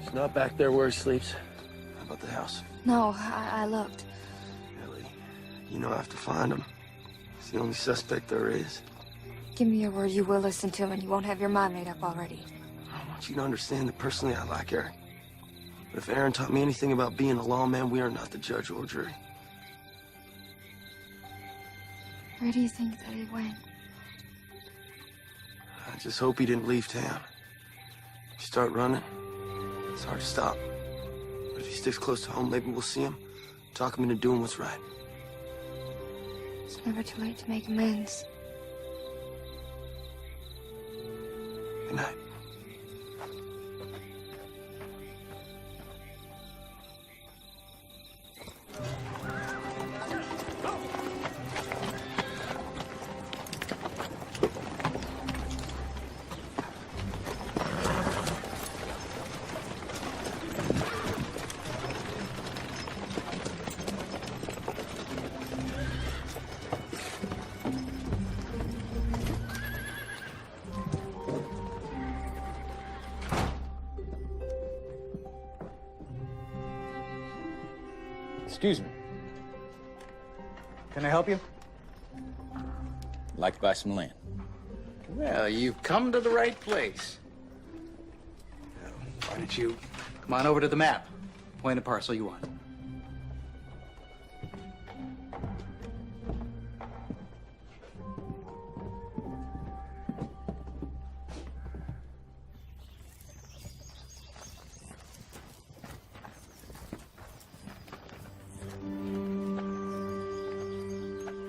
He's not back there where he sleeps. How about the house? No, I looked. Ellie, you know I have to find him. He's the only suspect there is. Give me your word you will listen to him and you won't have your mind made up already. I want you to understand that personally I like Eric. But if Aaron taught me anything about being a lawman, we are not the judge or jury. Where do you think that he went? I just hope he didn't leave town. If you start running, it's hard to stop. But if he sticks close to home, maybe we'll see him, talk him into doing what's right. It's never too late to make amends. Good night. Excuse me. Can I help you? I'd like to buy some land. Well, you've come to the right place. Why don't you come on over to the map? Point the parcel you want.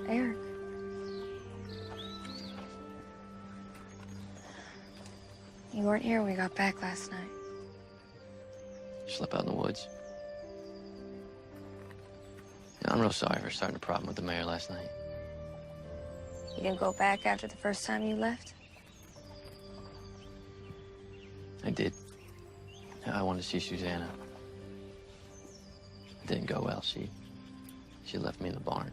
Eric. You weren't here when we got back last night. Slept out in the woods. Yeah, I'm real sorry for starting a problem with the mayor last night. You didn't go back after the first time you left? I did. I wanted to see Susanna. It didn't go well. She left me in the barn.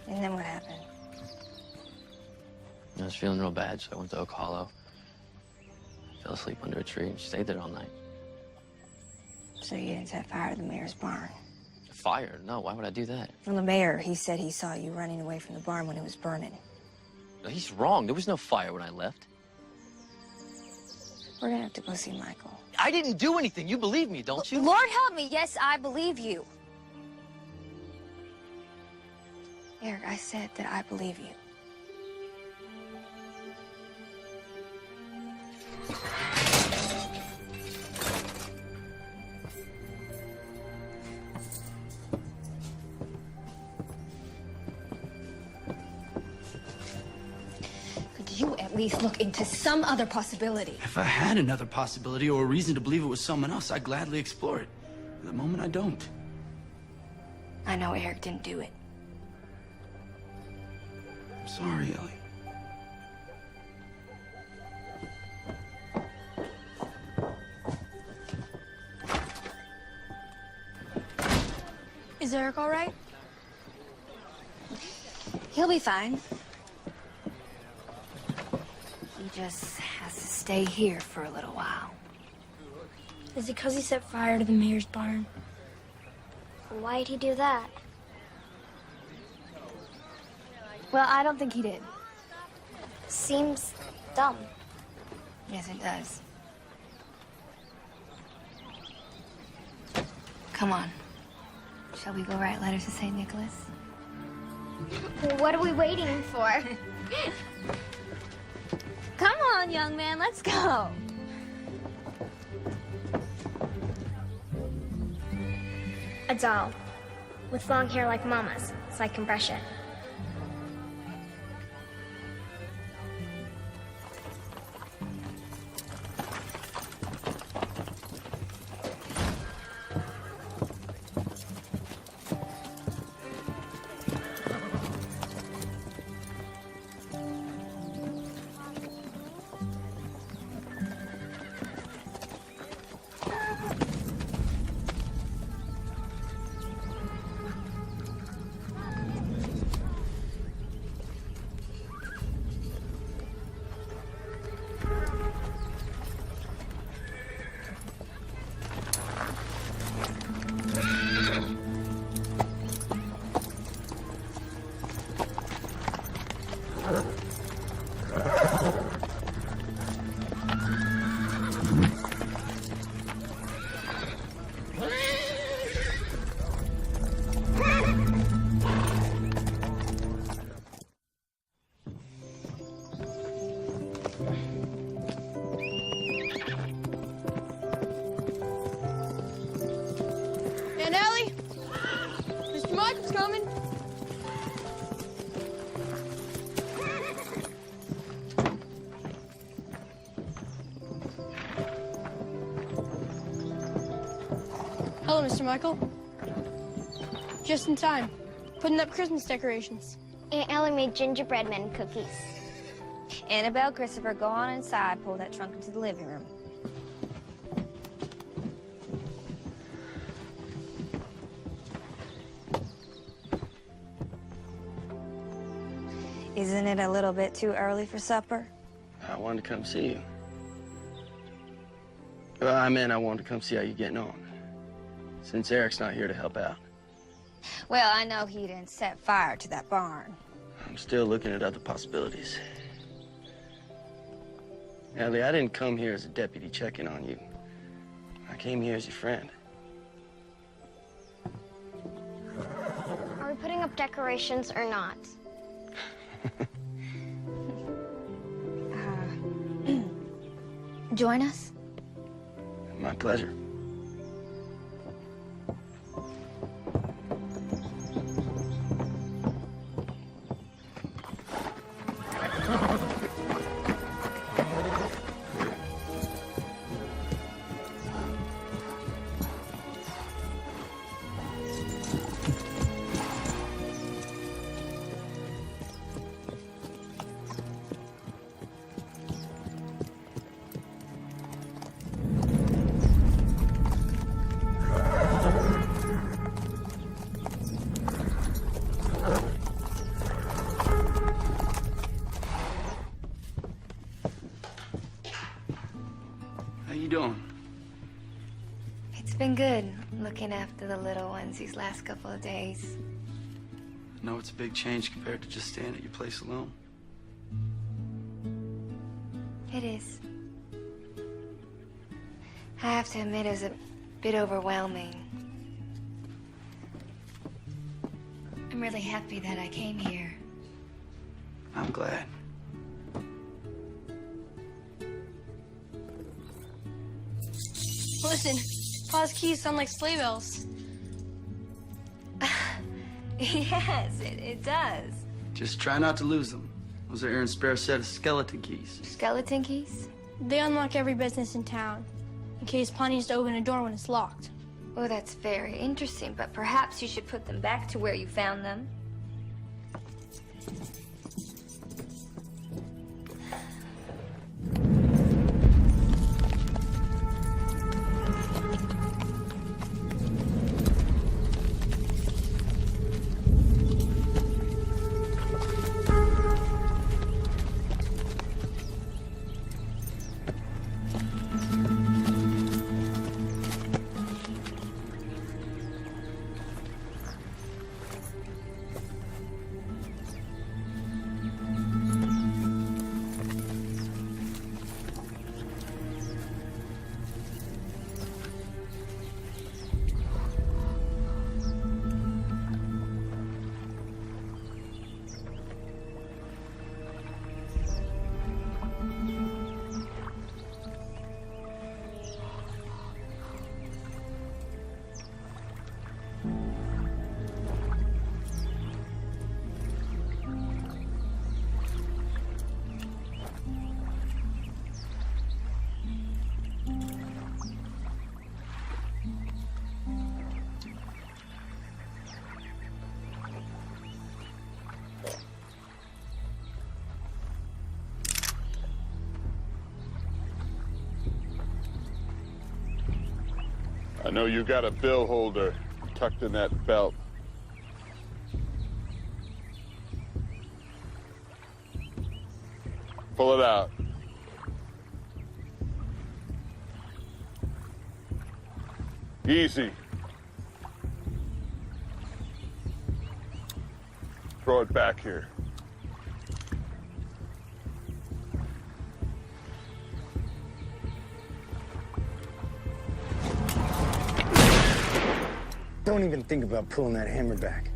And then what happened? I was feeling real bad, so I went to Oak Hollow. Fell asleep under a tree and stayed there all night. So you didn't set fire to the mayor's barn? Fire? No, why would I do that? Well, the mayor, he said he saw you running away from the barn when it was burning. No, he's wrong. There was no fire when I left. We're gonna have to go see Michael. I didn't do anything. You believe me, don't you? Lord help me, yes, I believe you. Eric, I said that I believe you. Could you at least look into some other possibility? If I had another possibility or a reason to believe it was someone else, I'd gladly explore it. At the moment, I don't. I know Eric didn't do it. I'm sorry, Ellie. Is Eric all right? He'll be fine. He just has to stay here for a little while. Is it because he set fire to the mayor's barn? Why'd he do that? Well, I don't think he did. Seems dumb. Yes, it does. Come on. Shall we go write letters to St. Nicholas? What are we waiting for? Come on, young man, let's go. A doll. With long hair like Mama's. It's like compression. Michael's coming. Hello, Mr. Michael. Just in time. Putting up Christmas decorations. Aunt Ellie made gingerbread men cookies. Annabelle, Christopher, go on inside. Pull that trunk into the living room. Isn't it a little bit too early for supper? I wanted to come see you. Well, I meant I wanted to come see how you're getting on. Since Eric's not here to help out. Well, I know he didn't set fire to that barn. I'm still looking at other possibilities. Ellie, I didn't come here as a deputy checking on you. I came here as your friend. Are we putting up decorations or not? Join us? My pleasure. How you doing? It's been good looking after the little ones these last couple of days. I know it's a big change compared to just staying at your place alone. It is. I have to admit it was a bit overwhelming. I'm really happy that I came here. I'm glad. Listen, Pa's keys sound like sleigh bells. Yes, it does. Just try not to lose them. Those are Aaron's spare set of skeleton keys. Skeleton keys? They unlock every business in town, in case Pa needs to open a door when it's locked. Oh, that's very interesting, but perhaps you should put them back to where you found them. I know you got a bill holder tucked in that belt. Pull it out. Easy. Throw it back here. Don't even think about pulling that hammer back.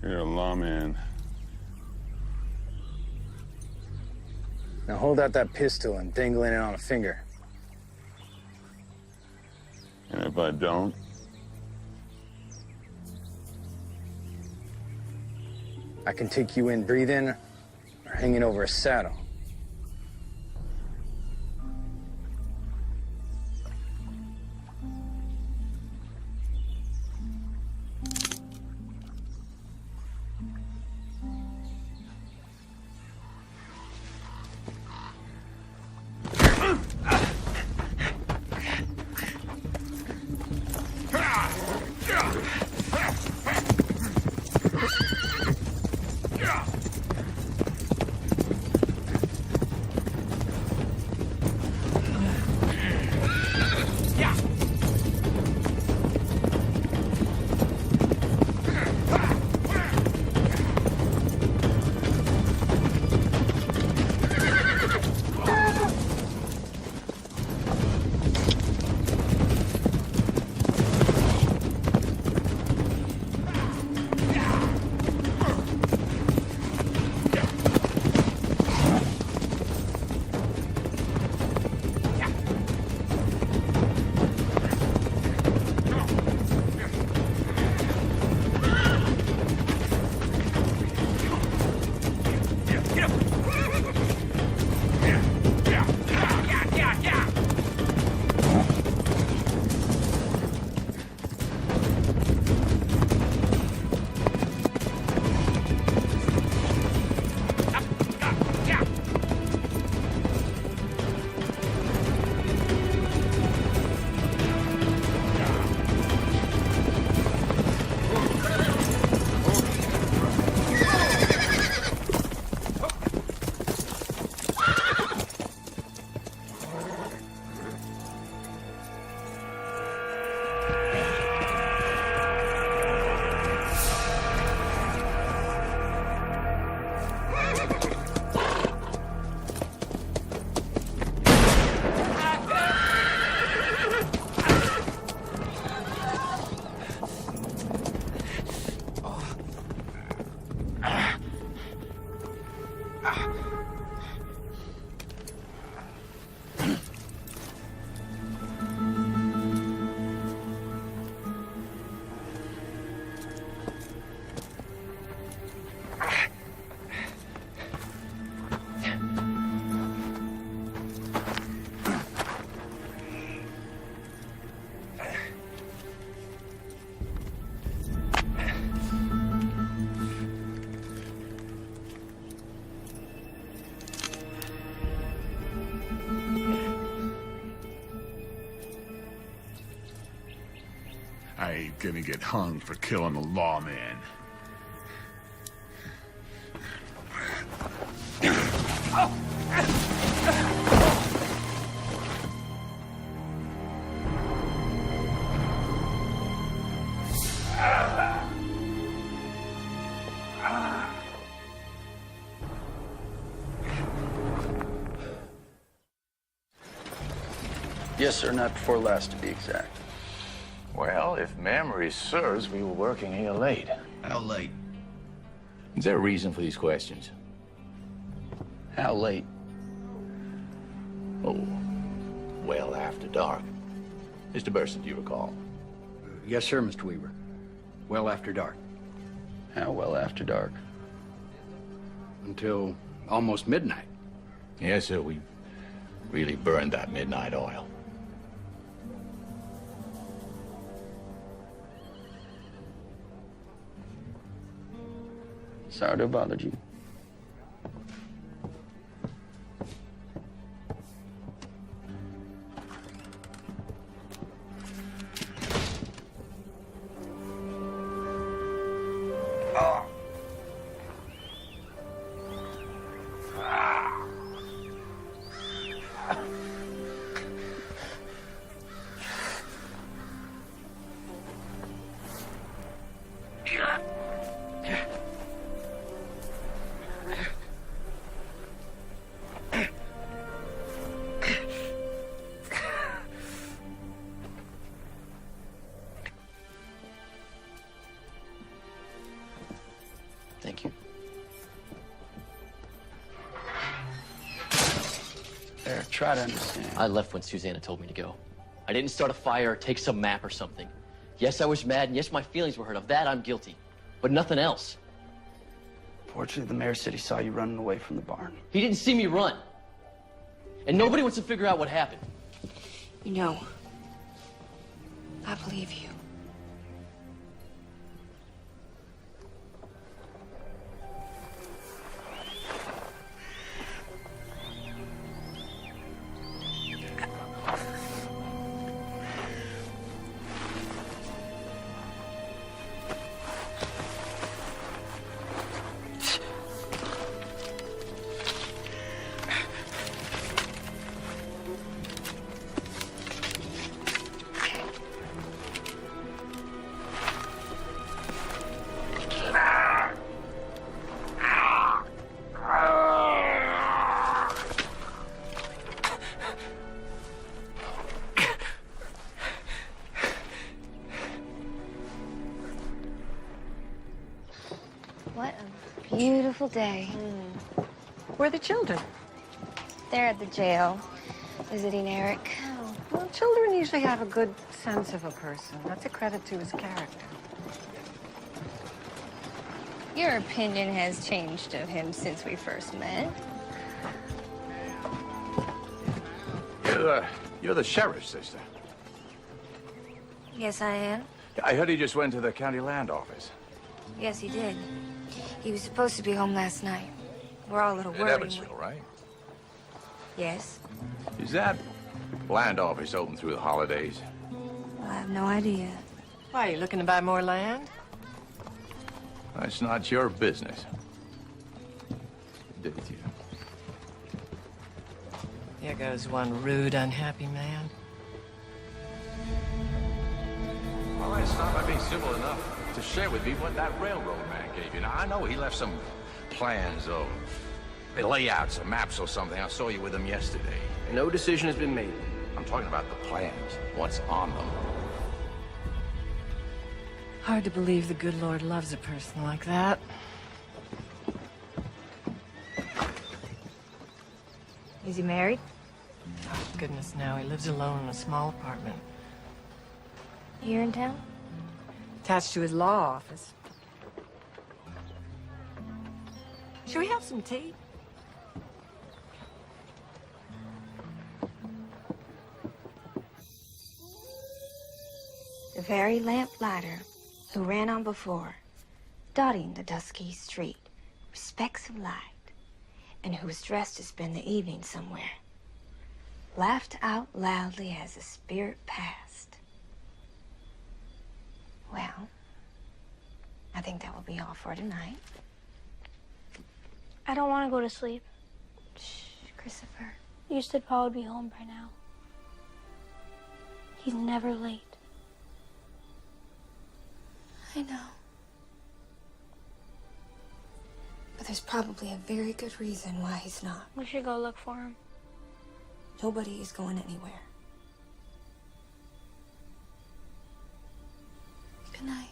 You're a lawman. Now hold out that pistol and dangling it on a finger. And if I don't? I can take you in breathing or hanging over a saddle. I ain't gonna get hung for killing a lawman. Yes, sir, not before last, to be exact. Well, if memory serves, we were working here late. How late? Is there a reason for these questions? How late? Oh, well after dark. Mr. Burson, do you recall? Yes, sir, Mr. Weaver. Well after dark. How well after dark? Until almost midnight. Yes, sir, we really burned that midnight oil. Sorry to have bothered you. Thank you. Eric, try to understand. I left when Susanna told me to go. I didn't start a fire or take some map or something. Yes, I was mad, and yes, my feelings were hurt. Of that, I'm guilty. But nothing else. Fortunately, the mayor said he saw you running away from the barn. He didn't see me run. And nobody wants to figure out what happened. You know, I believe you. What a beautiful day. Where are the children? They're at the jail, visiting Eric. Oh, well, children usually have a good sense of a person. That's a credit to his character. Your opinion has changed of him since we first met. You're the sheriff's sister. Yes, I am. I heard he just went to the county land office. Yes, he did. He was supposed to be home last night. We're all a little In worried. Evansville, right? Yes. Is that land office open through the holidays? I have no idea. Why, are you looking to buy more land? That's not your business. Did you? Here goes one rude, unhappy man. All right, stop by being civil enough to share with me what that railroad man gave you. Now, I know he left some plans or layouts or maps or something. I saw you with him yesterday. No decision has been made. I'm talking about the plans, what's on them. Hard to believe the good Lord loves a person like that. Is he married? Oh, goodness, no. He lives alone in a small apartment. Here in town? Attached to his law office. Should we have some tea? The very lamplighter who ran on before, dotting the dusky street with specks of light, and who was dressed to spend the evening somewhere, laughed out loudly as the spirit passed. Well, I think that will be all for tonight. I don't want to go to sleep. Shh, Christopher. You said Pa would be home by now. He's never late. I know. But there's probably a very good reason why he's not. We should go look for him. Nobody is going anywhere. Good night.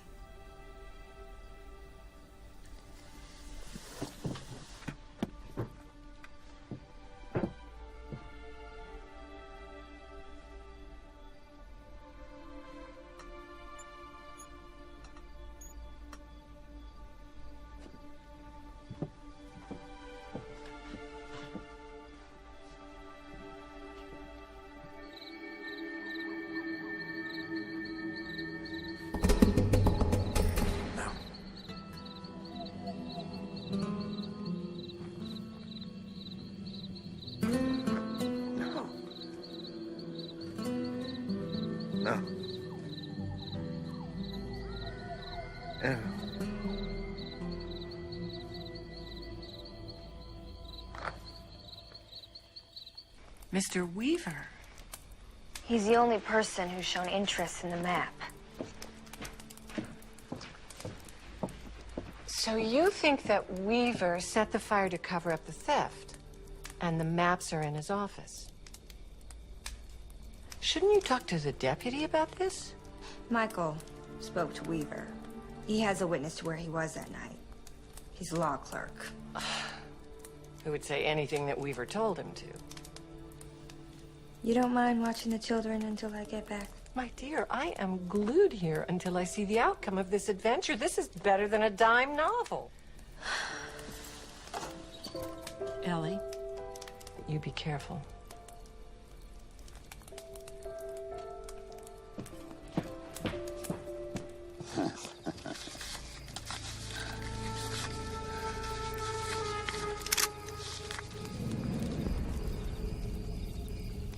No. Yeah. Mr. Weaver. He's the only person who's shown interest in the map. So you think that Weaver set the fire to cover up the theft, and the maps are in his office? Shouldn't you talk to the deputy about this? Michael spoke to Weaver. He has a witness to where he was that night. He's a law clerk. Who would say anything that Weaver told him to? You don't mind watching the children until I get back? My dear, I am glued here until I see the outcome of this adventure. This is better than a dime novel. Ellie, you be careful.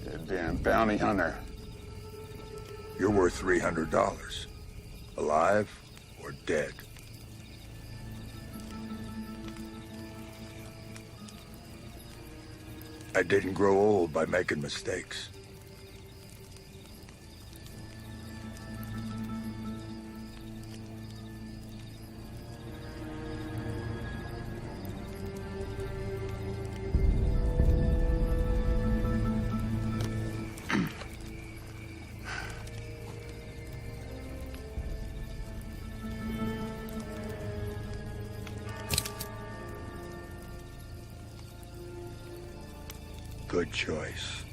You damn bounty hunter. You're worth $300. Alive or dead. I didn't grow old by making mistakes. Good choice.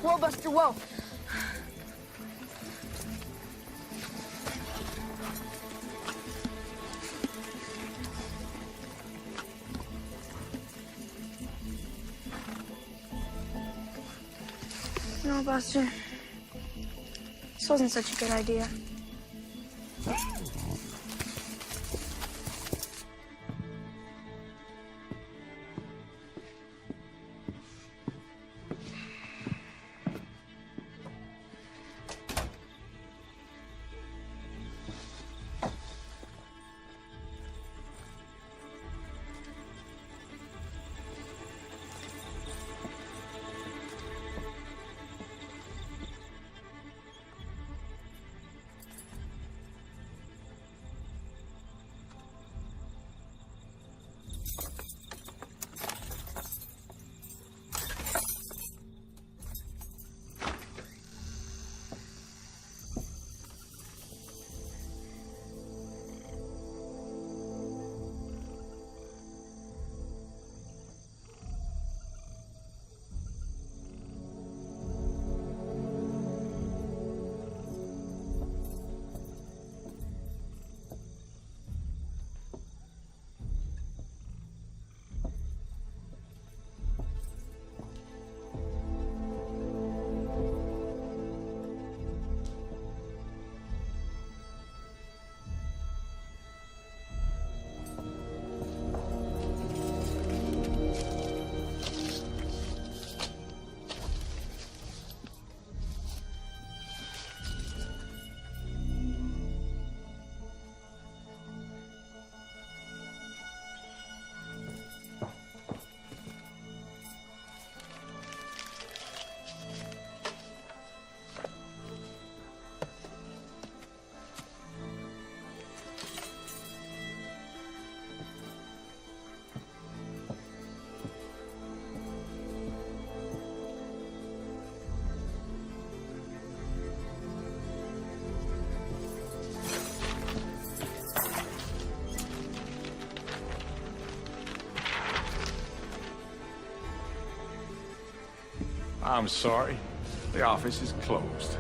Whoa, Buster, whoa. No, Buster. This wasn't such a good idea. I'm sorry. The office is closed.